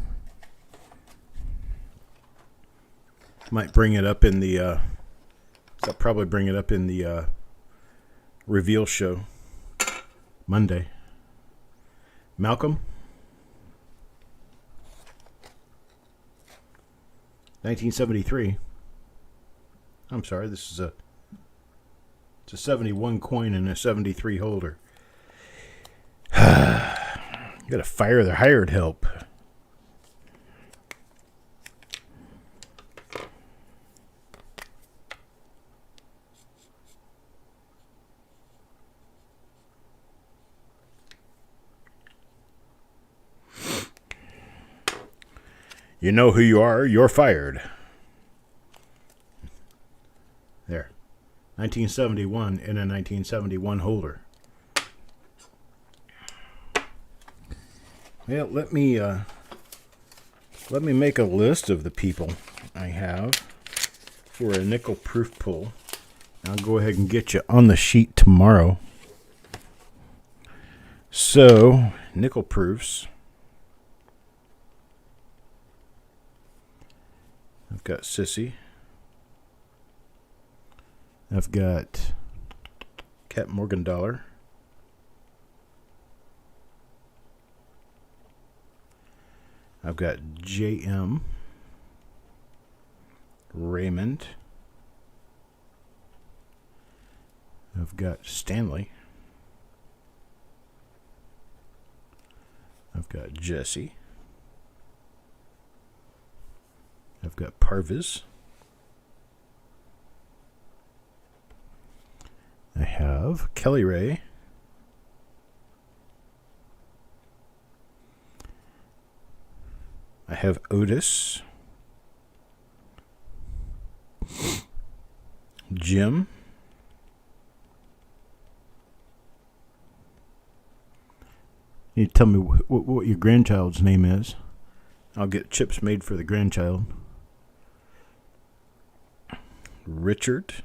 Might bring it up in the I'll probably bring it up in the reveal show Monday. Malcolm. 1973. I'm sorry, this is it's a 71 coin and a 73 holder. You gotta fire the hired help. You know who you are, you're fired. 1971 in a 1971 holder. Well, let me make a list of the people I have for a nickel proof pull. I'll go ahead and get you on the sheet tomorrow. So, nickel proofs. I've got Sissy. I've got Cat Morgendollar. I've got J.M. Raymond. I've got Stanley. I've got Jesse. I've got Parvis. I have Kelly Ray. I have Otis. Jim. You tell me what your grandchild's name is. I'll get chips made for the grandchild. Richard.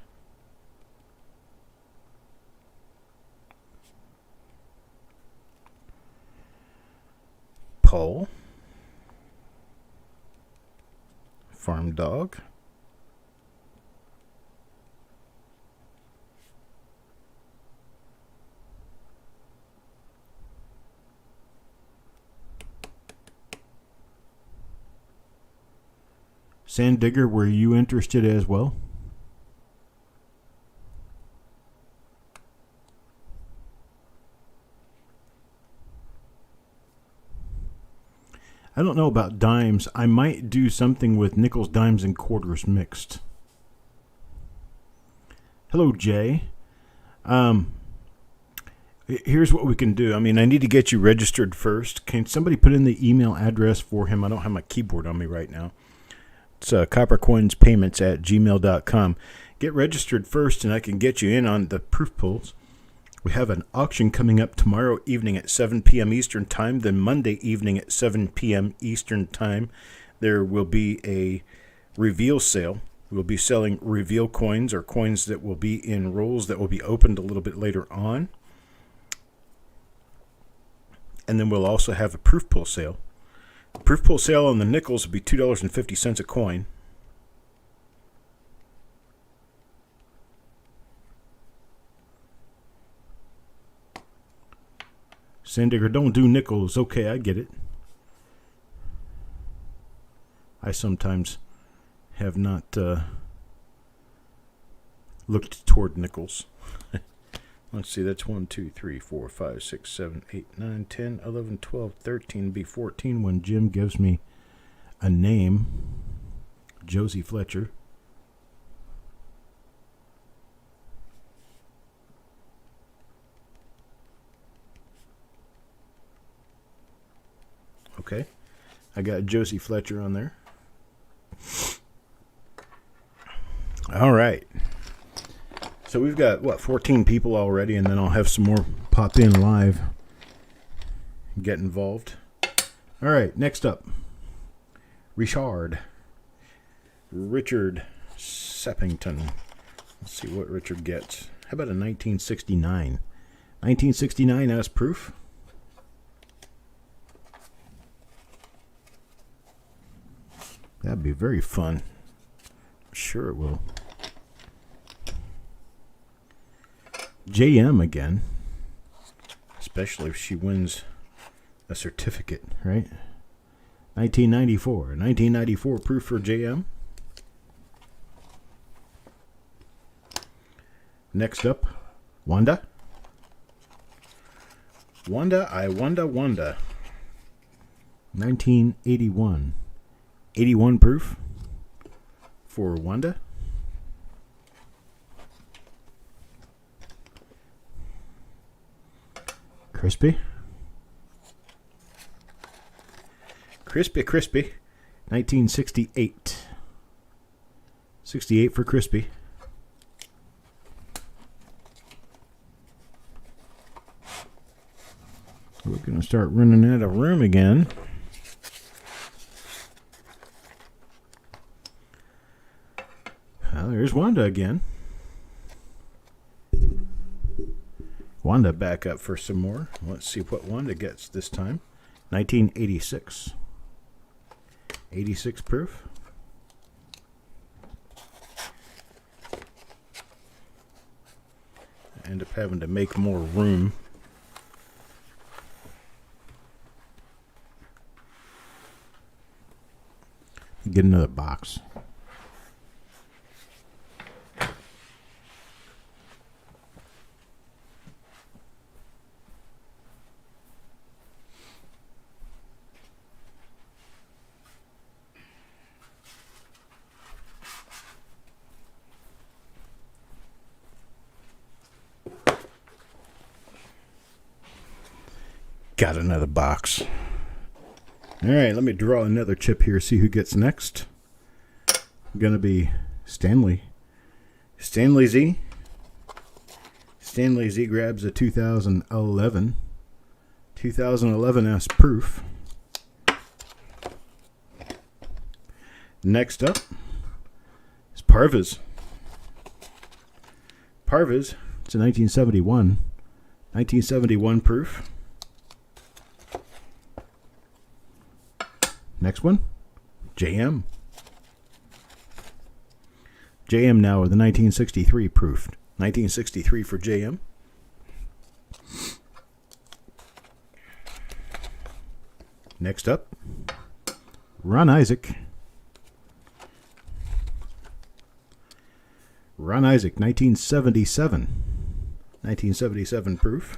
Paul. Farm Dog. Sand Digger, were you interested as well? I don't know about dimes. I might do something with nickels, dimes, and quarters mixed. Hello, Jay. Here's what we can do. I mean, I need to get you registered first. Can somebody put in the email address for him? I don't have my keyboard on me right now. It's coppercoinspayments@gmail.com. Get registered first, and I can get you in on the proof pulls. We have an auction coming up tomorrow evening at 7 p.m. Eastern Time. Then Monday evening at 7 p.m. Eastern Time, there will be a reveal sale. We'll be selling reveal coins, or coins that will be in rolls that will be opened a little bit later on. And then we'll also have a proof pull sale. The proof pull sale on the nickels will be $2.50 a coin. Sandigger, don't do nickels. Okay, I get it. I sometimes have not looked toward nickels. Let's see, that's 1, 2, 3, 4, 5, 6, 7, 8, 9, 10, 11, 12, 13, be 14 when Jim gives me a name. Josie Fletcher. Okay, I got Josie Fletcher on there. All right. So we've got, 14 people already, and then I'll have some more pop in live and get involved. All right, next up, Richard Seppington. Let's see what Richard gets. How about a 1969? 1969 as proof. That'd be very fun. Sure it will. JM again. Especially if she wins a certificate, right? 1994. 1994 proof for JM. Next up, Wanda. Wanda. 1981. 81 proof for Wanda. Crispy. 1968. 68 for Crispy. to start running out of room again. Well, there's Wanda again. Wanda back up for some more. Let's see what Wanda gets this time. 1986. 86 proof. I end up having to make more room. Get another box. Got another box. All right, let me draw another chip here, see who gets next. Gonna be Stanley. Stanley Z. Stanley Z grabs a 2011. 2011S proof. Next up is Parvez. Parvez, it's a 1971. 1971 proof. Next one, JM. JM now with the 1963 proof. 1963 for JM. Next up, Ron Isaac. Ron Isaac, 1977. 1977 proof.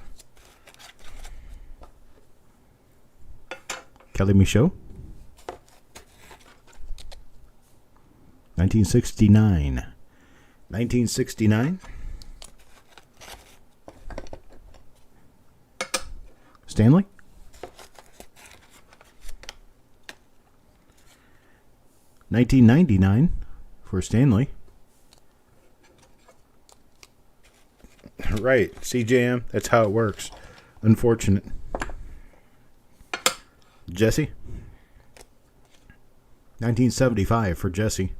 Kelly Michaud. 1969. 1969. Stanley. $19.99 for Stanley. Right, CJM, that's how it works. Unfortunate. Jesse. 1975 for Jesse.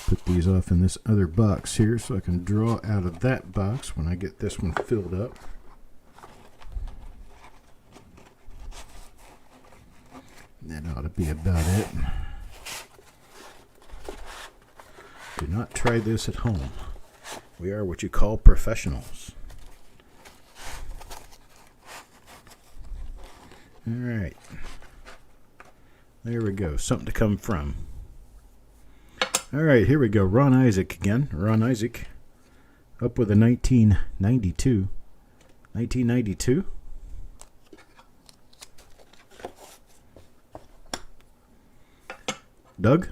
Put these off in this other box here so I can draw out of that box when I get this one filled up. That ought to be about it. Do not try this at home. We are what you call professionals. All right. There we go. Something to come from. All right, here we go. Ron Isaac again. Ron Isaac up with a 1992. 1992. Doug.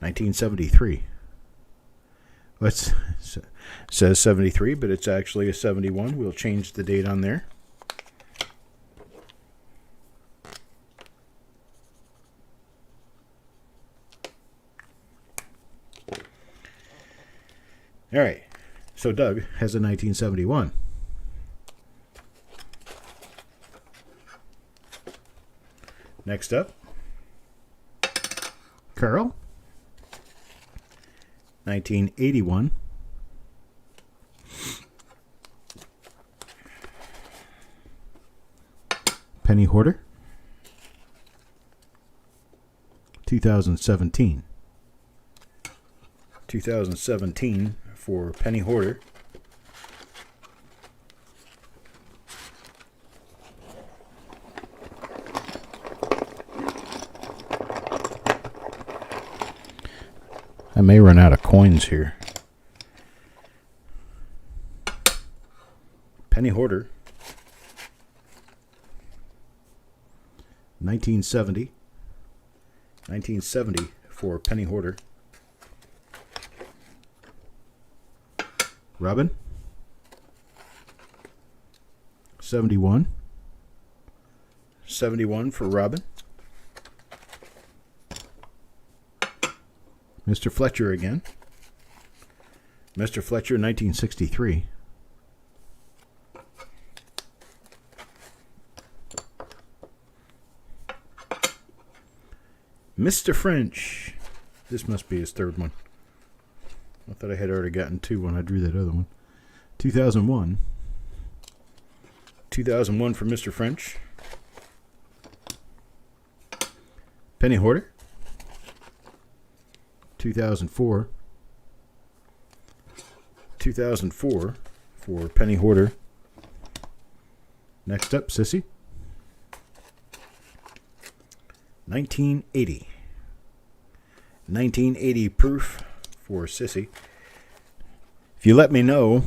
1973. Well, it says 73, but it's actually a 71. We'll change the date on there. All right, so Doug has a 1971. Next up, Carl, 1981. Penny Hoarder, 2017. 2017 for Penny Hoarder. I may run out of coins here. Penny Hoarder. 1970. 1970 for Penny Hoarder. Robin. 71. 71 for Robin. Mr. Fletcher again. Mr. Fletcher, 1963. Mr. French. This must be his third one. I thought I had already gotten 2 when I drew that other one. 2001. 2001 for Mr. French. Penny Hoarder. 2004. 2004 for Penny Hoarder. Next up, Sissy. 1980. 1980 proof for Sissy. If you let me know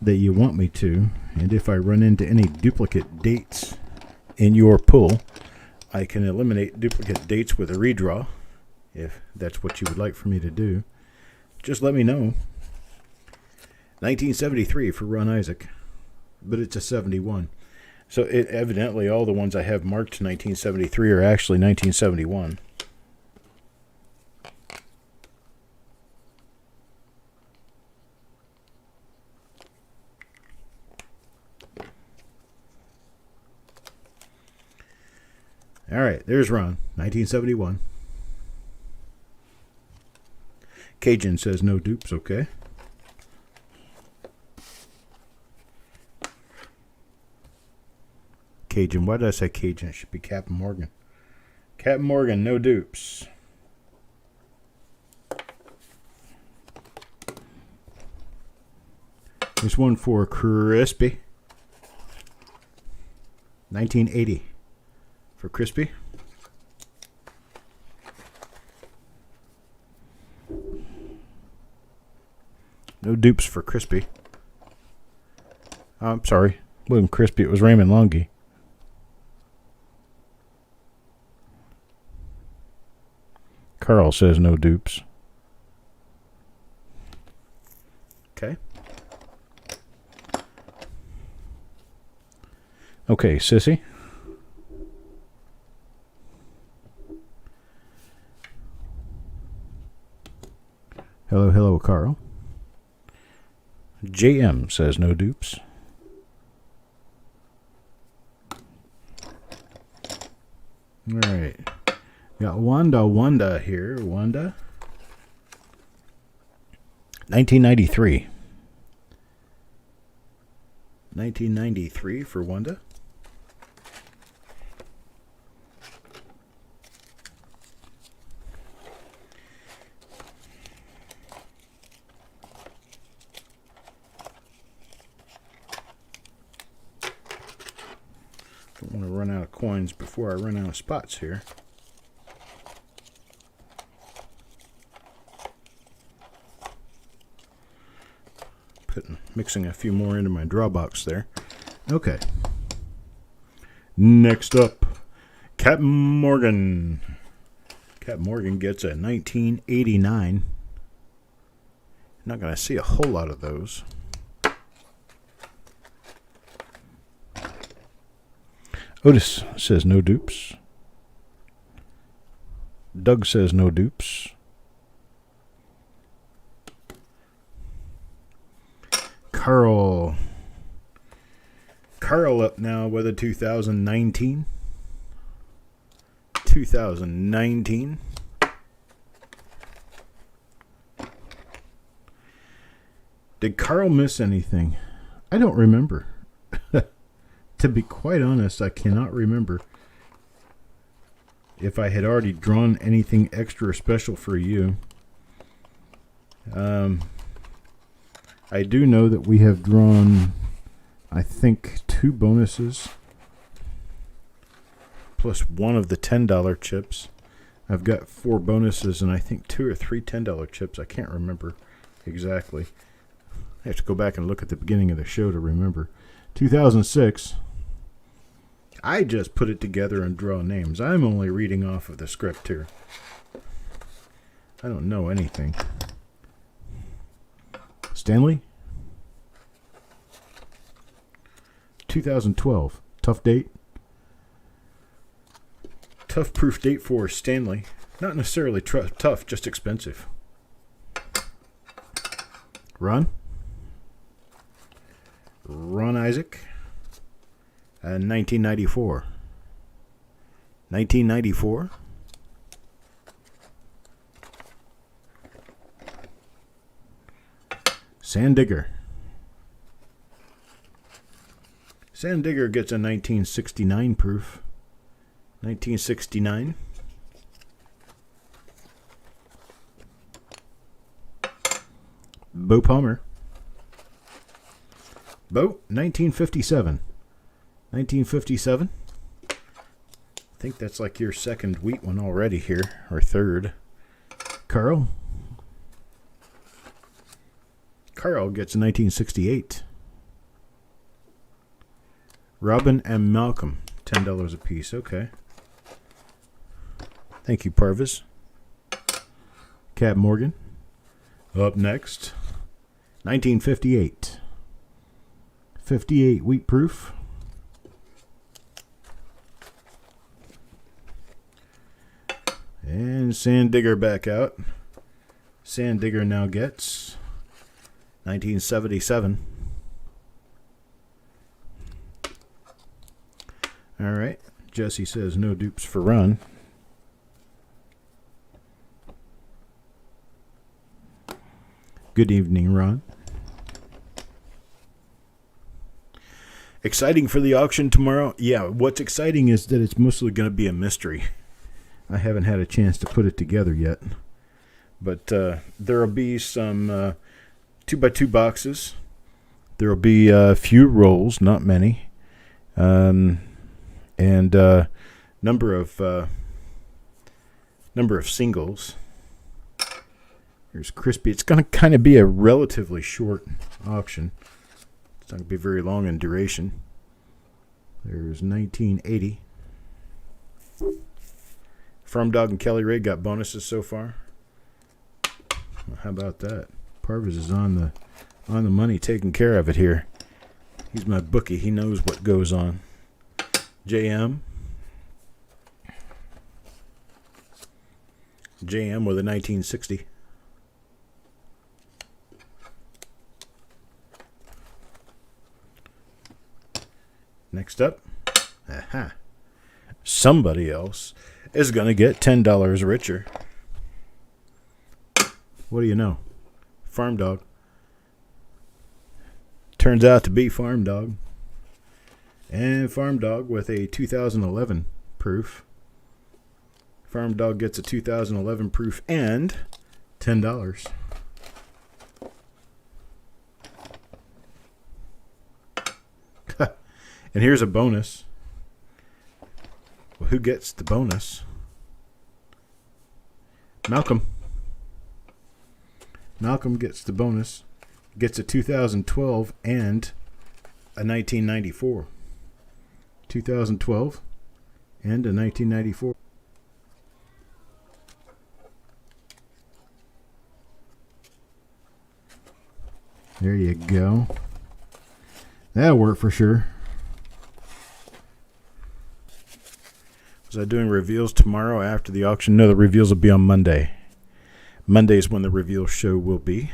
that you want me to, and if I run into any duplicate dates in your pull, I can eliminate duplicate dates with a redraw, if that's what you would like for me to do. Just let me know. 1973 for Ron Isaac, but it's a 71. So evidently all the ones I have marked 1973 are actually 1971. All right, there's Ron, 1971. Cajun says no dupes, okay. Cajun, why did I say Cajun? It should be Captain Morgan. Captain Morgan, no dupes. There's one for Crispy. 1980 for Crispy. No dupes for Crispy. I'm sorry. It wasn't Crispy. It was Raymond Longy. Carl says no dupes. Okay. Okay, Sissy. Hello, hello, Carl. JM says no dupes. All right. Got Wanda here. Wanda. 1993. 1993 for Wanda. Don't want to run out of coins before I run out of spots here. Mixing a few more into my draw box there. Okay. Next up, Captain Morgan. Captain Morgan gets a 1989. Not going to see a whole lot of those. Otis says no dupes. Doug says no dupes. Carl up now with a 2019. 2019. Did Carl miss anything? I don't remember. To be quite honest, I cannot remember if I had already drawn anything extra special for you. I do know that we have drawn, I think, 2 bonuses plus one of the $10 chips. I've got 4 bonuses and I think 2 or 3 $10 chips. I can't remember exactly. I have to go back and look at the beginning of the show to remember. 2006. I just put it together and draw names. I'm only reading off of the script here. I don't know anything. Stanley. 2012. Tough date. Tough proof date for Stanley. Not necessarily tough, just expensive. Ron Isaac, 1994. 1994. Sandigger. Sandigger gets a 1969 proof. 1969. Bo Palmer. Bo, 1957. 1957. I think that's like your second wheat one already here, or third. Carl. Carl gets a 1968. Robin and Malcolm, $10 a piece. Okay. Thank you, Parvis. Cap Morgan. Up next, 1958. 58 wheat proof. And Sandigger back out. Sandigger now gets 1977. All right. Jesse says no dupes for Ron. Good evening, Ron. Exciting for the auction tomorrow? Yeah, what's exciting is that it's mostly going to be a mystery. I haven't had a chance to put it together yet. But there will be some 2x2 boxes. There will be a few rolls, not many. And number of singles. Here's Crispy. It's going to kind of be a relatively short auction. It's not going to be very long in duration. There's 1980. Farm Dog and Kelly Ray got bonuses so far. Well, how about that? Parvis is on the money, taking care of it here. He's my bookie. He knows what goes on. JM with a 1960. Next up, somebody else is going to get $10 richer. What do you know? Farm Dog. Turns out to be Farm Dog. And Farm Dog with a 2011 proof. Farm Dog gets a 2011 proof and $10. And here's a bonus. Well, who gets the bonus? Malcolm. Malcolm gets the bonus. Gets a 2012 and a 1994. 2012 and a 1994. There you go. That'll work for sure. Was I doing reveals tomorrow after the auction? No, the reveals will be on Monday. Monday is when the reveal show will be.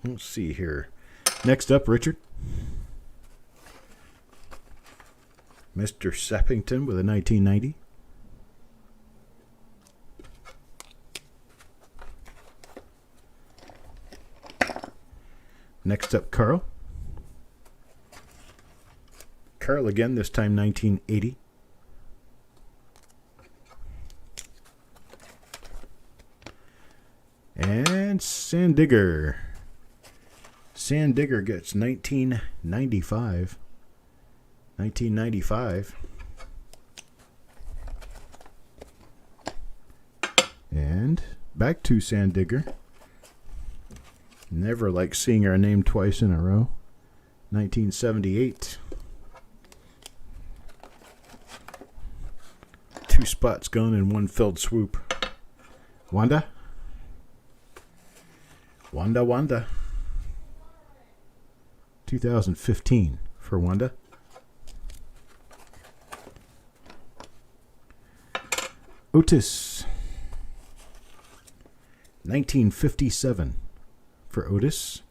Let's see here. Next up, Richard. Mr. Sappington with a 1990. Next up, Carl. Carl again, this time 1980. And Sandigger. Sandigger gets 1995. 1995. And back to Sandigger. Never like seeing our name twice in a row. 1978. 2 spots gone in one felled swoop. Wanda. 2015 for Wanda. Otis. 1957 for Otis.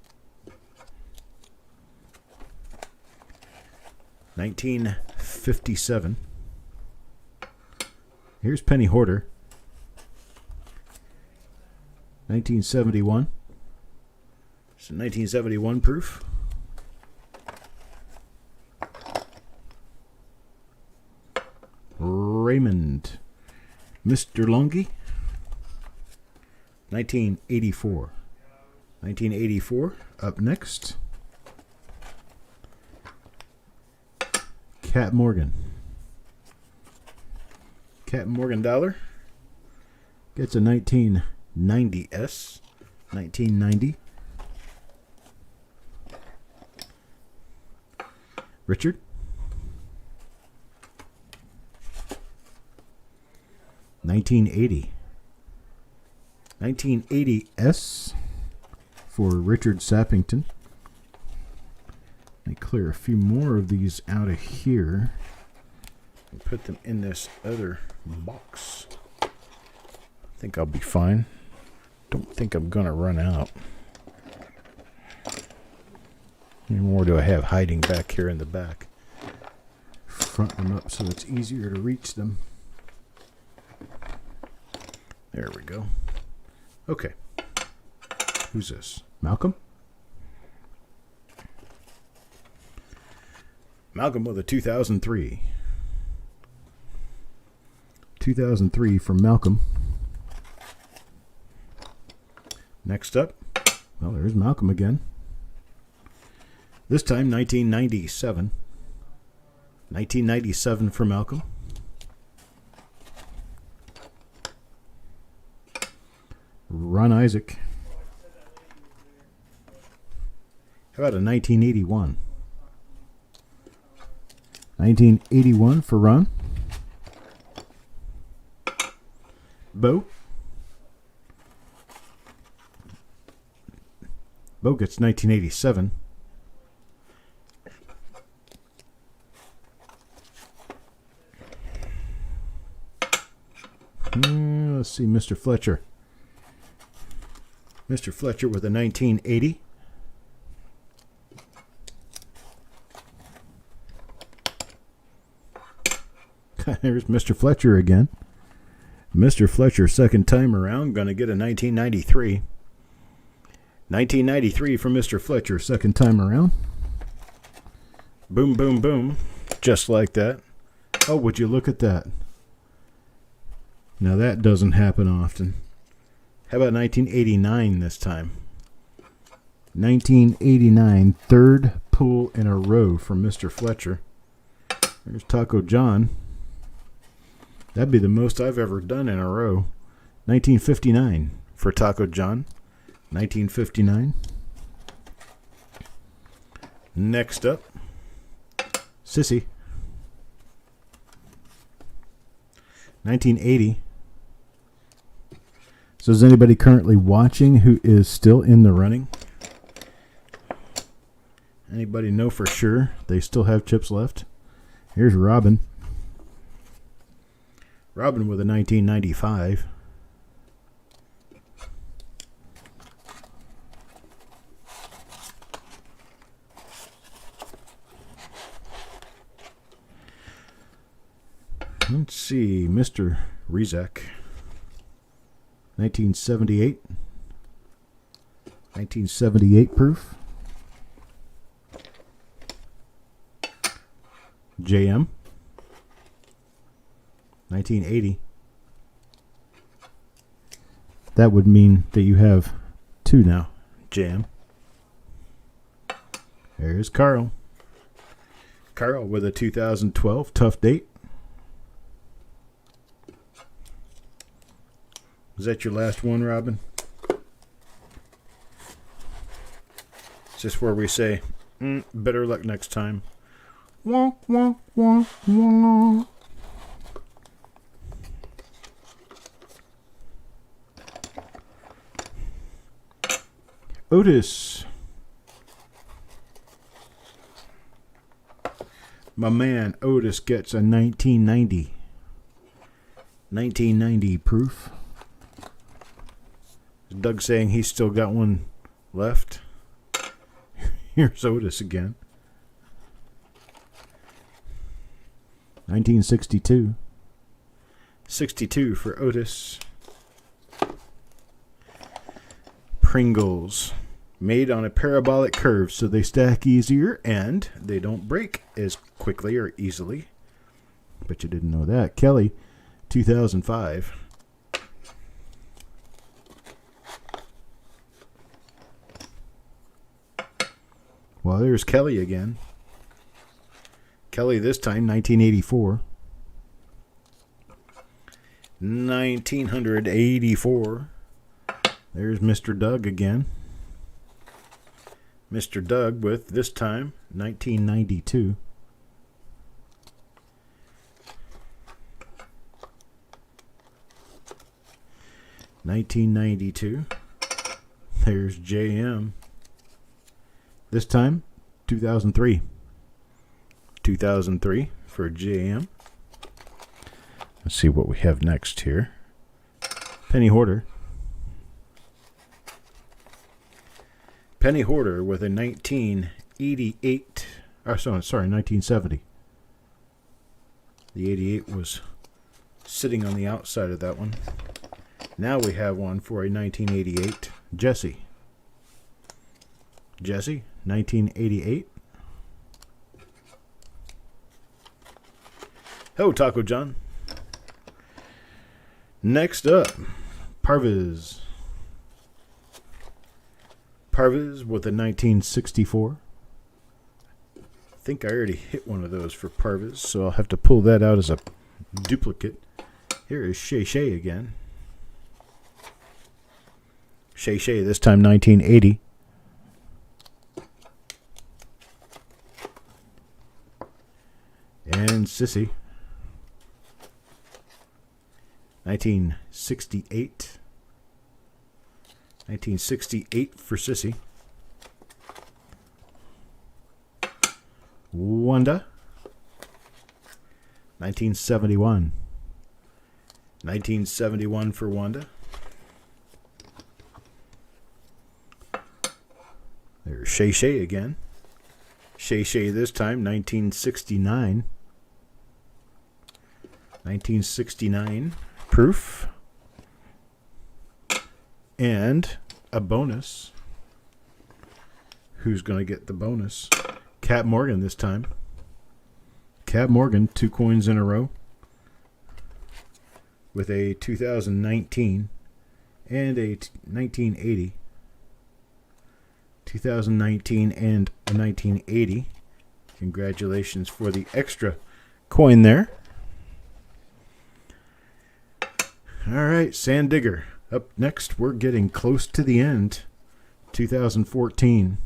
1957. Here's Penny Hoarder. 1971. It's a 1971 proof. Raymond. Mr. Longy. 1984. 1984 up next. Cat Morgan. Cat Morgan dollar gets a 1990s. 1990. Richard. 1980. 1980s for Richard Sappington. Let me clear a few more of these out of here and put them in this other box. I think I'll be fine. Don't think I'm gonna run out. How many more do I have hiding back here in the back? Front them up so it's easier to reach them. There we go. Okay. Who's this? Malcolm? Malcolm with a 2003. 2003 from Malcolm. Next up, well, there's Malcolm again. This time, 1997. 1997 for Malcolm. Ron Isaac. How about a 1981? 1981 for Ron. Bo. Bo gets 1987. Let's see, Mr. Fletcher. Mr. Fletcher with a 1980. There's Mr. Fletcher again. Mr. Fletcher, second time around, going to get a 1993. 1993 from Mr. Fletcher, second time around. Boom, boom, boom. Just like that. Oh, would you look at that? Now that doesn't happen often. How about 1989 this time? 1989, third pull in a row from Mr. Fletcher. There's Taco John. That'd be the most I've ever done in a row. 1959 for Taco John. 1959. Next up, Sissy. 1980. So is anybody currently watching who is still in the running? Anybody know for sure they still have chips left? Here's Robin. Robin with a 1995. Let's see, Mr. Rezak. 1978. 1978 proof. JM. 1980. That would mean that you have two now. JM. There's Carl. Carl with a 2012 tough date. Is that your last one, Robin? Is this where we say, better luck next time? Wah, wah, wah, wah. Otis. My man Otis gets a 1990. 1990 proof. Doug saying he's still got one left. Here's Otis again. 1962. 62 for Otis. Pringles. Made on a parabolic curve so they stack easier and they don't break as quickly or easily. Bet you didn't know that. Kelly, 2005. Well, there's Kelly again. Kelly this time, 1984. 1984. There's Mr. Doug again. Mr. Doug with, this time, 1992. There's JM. This time, 2003. 2003 for JM. Let's see what we have next here. Penny Hoarder. Penny Hoarder with a 1988. Oh, sorry, 1970. The 88 was sitting on the outside of that one. Now we have one for a 1988. Jesse. Jesse, 1988. Hello, Taco John. Next up, Parviz. Parviz with a 1964. I think I already hit one of those for Parviz, so I'll have to pull that out as a duplicate. Here is Shay Shay again. Shay Shay, this time 1980. And Sissy. 1968. 1968 for Sissy. Wanda. 1971. 1971 for Wanda. There's Shay Shay again. Shay Shay this time, 1969. 1969 proof. And a bonus. Who's going to get the bonus? Cat Morgan this time. Cat Morgan, 2 coins in a row. With a 2019 and a 1980. 2019 and a 1980. Congratulations for the extra coin there. All right, Sand Digger. Up next, we're getting close to the end. 2014.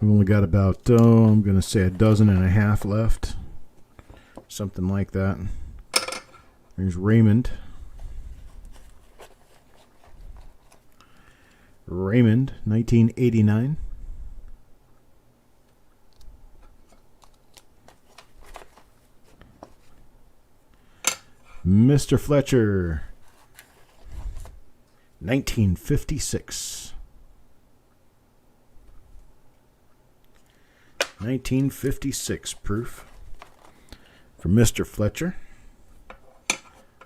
We've only got about, I'm going to say a dozen and a half left. Something like that. There's Raymond. Raymond, 1989. Mr. Fletcher, 1956. 1956 proof for Mr. Fletcher.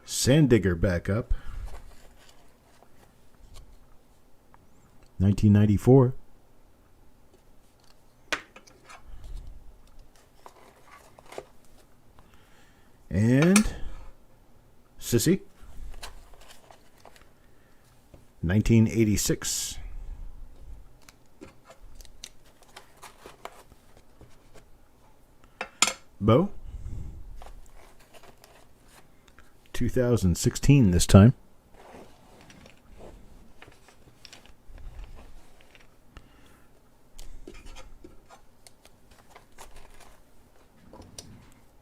Sand Digger back up. 1994. And Sissy. 1986. Bo. 2016 this time.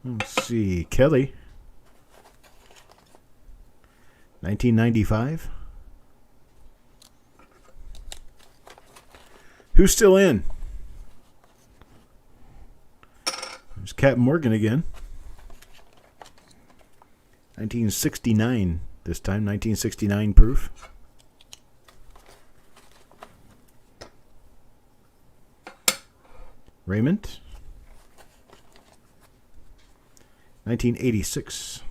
Let's see. Kelly. 1995. Who's still in? There's Cat Morgan again. 1969 This time 1969 proof. Raymond. 1986.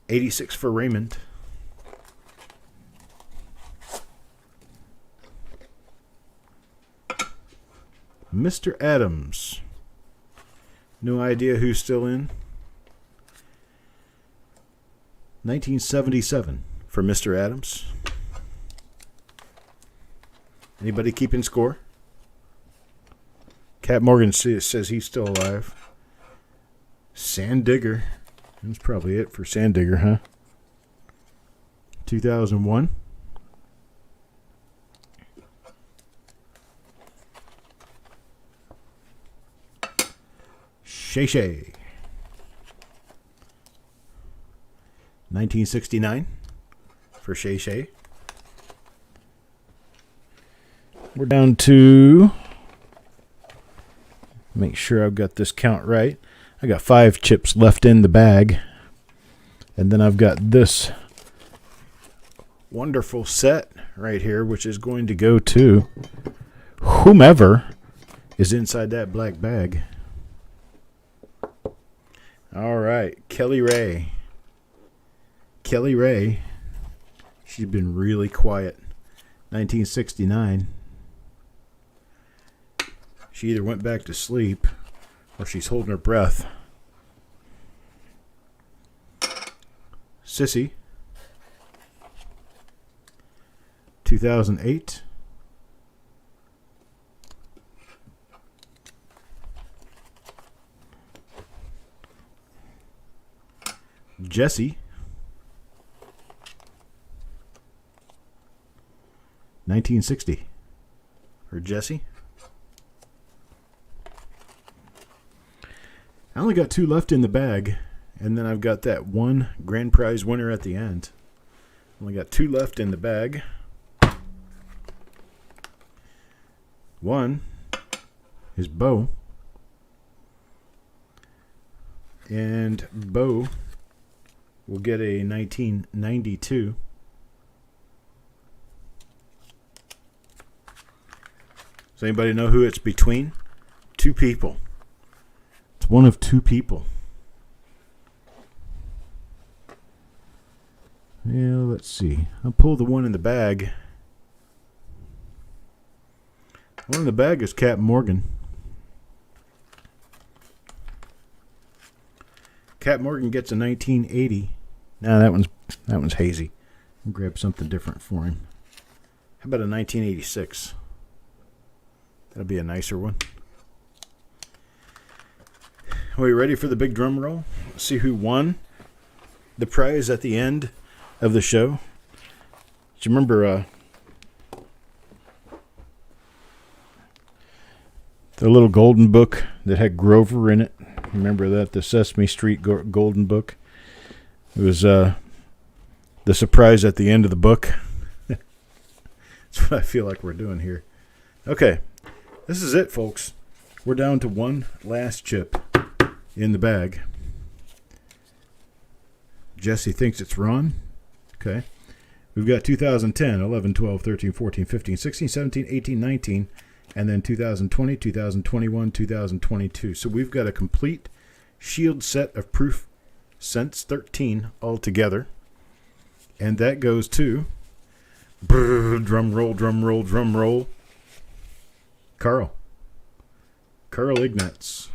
86 for Raymond. Mr. Adams. No idea who's still in. 1977 for Mr. Adams. Anybody keeping score? Cat Morgan says he's still alive. Sand Digger. That's probably it for Sand Digger, huh? 2001. Shay Shay. 1969 for Shay Shay. We're down to, make sure I've got this count right. I got 5 chips left in the bag. And then I've got this wonderful set right here, which is going to go to whomever is inside that black bag. All right, Kelly Ray. Kelly Ray. She's been really quiet. 1969. She either went back to sleep or she's holding her breath. Sissy. 2008. Jesse. 1960. For Jesse. I only got 2 left in the bag, and then I've got that one grand prize winner at the end. Only got 2 left in the bag. One is Bo. And Bo will get a 1992. Does anybody know who it's between? 2 people. It's one of 2 people. Yeah, let's see. I'll pull the one in the bag. The one in the bag is Cat Morgan. Cat Morgan gets a 1980. Nah, that one's hazy. I'll grab something different for him. How about a 1986? That'll be a nicer one. Are we ready for the big drum roll? Let's see who won the prize at the end of the show. Do you remember the little golden book that had Grover in it? Remember that? The Sesame Street golden book? It was the surprise at the end of the book. That's what I feel like we're doing here. Okay. This is it, folks. We're down to one last chip in the bag. Jesse thinks it's Ron. Okay. We've got 2010, 11, 12, 13, 14, 15, 16, 17, 18, 19, and then 2020, 2021, 2022. So we've got a complete shield set of proof cents, 13 altogether. And that goes to, drum roll, drum roll, drum roll, Carl Ignatz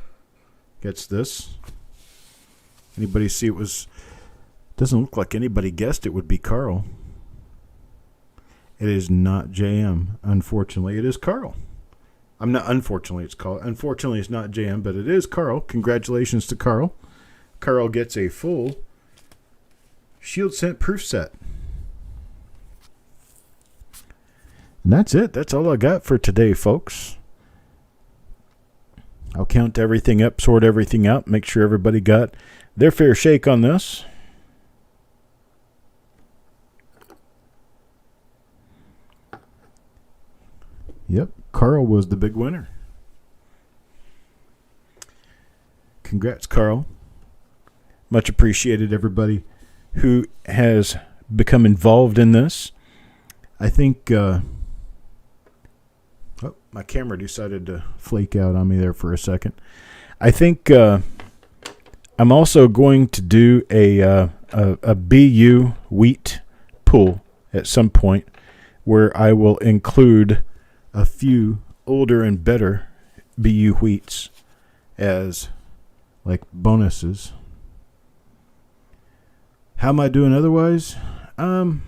gets this. Anybody see it was, doesn't look like anybody guessed it would be Carl. It is not JM. Unfortunately, it is Carl. I'm not, unfortunately, it's Carl. Unfortunately, it's not JM, but it is Carl. Congratulations to Carl. Carl gets a full shield cent proof set. And that's it. That's all I got for today, folks. I'll count everything up, sort everything out, make sure everybody got their fair shake on this. Yep, Carl was the big winner. Congrats, Carl. Much appreciated, everybody who has become involved in this. I think my camera decided to flake out on me there for a second. I think I'm also going to do a BU wheat pull at some point, where I will include a few older and better BU wheats as like bonuses. How am I doing otherwise? Well,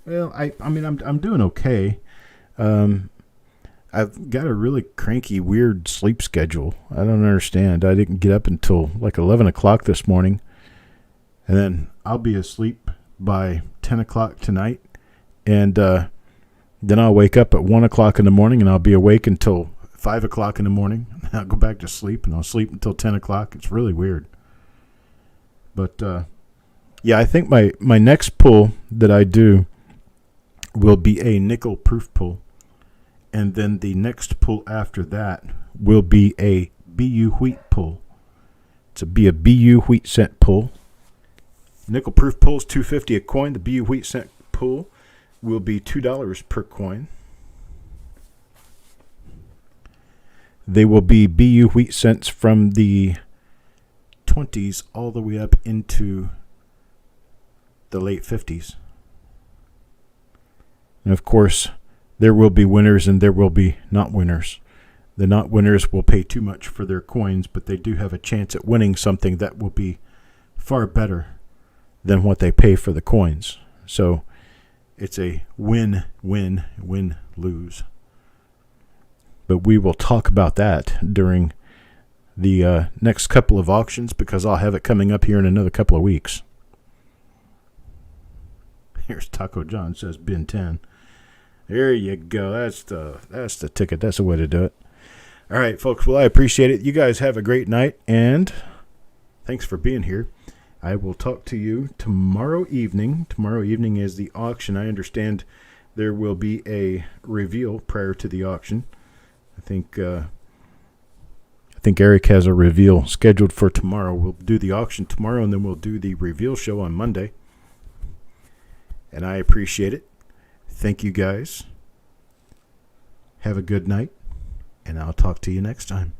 I'm doing okay. I've got a really cranky, weird sleep schedule. I don't understand. I didn't get up until like 11 o'clock this morning, and then I'll be asleep by 10 o'clock tonight, and then I'll wake up at 1 o'clock in the morning, and I'll be awake until 5 o'clock in the morning. I'll go back to sleep, and I'll sleep until 10 o'clock. It's really weird. But, yeah, I think my next pull that I do will be a nickel-proof pull. And then the next pull after that will be a BU wheat pull. It's a BU wheat cent pull. Nickel proof pull is $2.50 a coin. The BU wheat cent pull will be $2 per coin. They will be BU wheat cents from the 20s all the way up into the late 50s. And of course, there will be winners and there will be not winners. The not winners will pay too much for their coins, but they do have a chance at winning something that will be far better than what they pay for the coins. So it's a win, win, win, lose. But we will talk about that during the next couple of auctions, because I'll have it coming up here in another couple of weeks. Here's Taco John, says bin 10. There you go. That's the ticket. That's the way to do it. All right, folks. Well, I appreciate it. You guys have a great night, and thanks for being here. I will talk to you tomorrow evening. Tomorrow evening is the auction. I understand there will be a reveal prior to the auction. I think Eric has a reveal scheduled for tomorrow. We'll do the auction tomorrow, and then we'll do the reveal show on Monday. And I appreciate it. Thank you, guys. Have a good night, and I'll talk to you next time.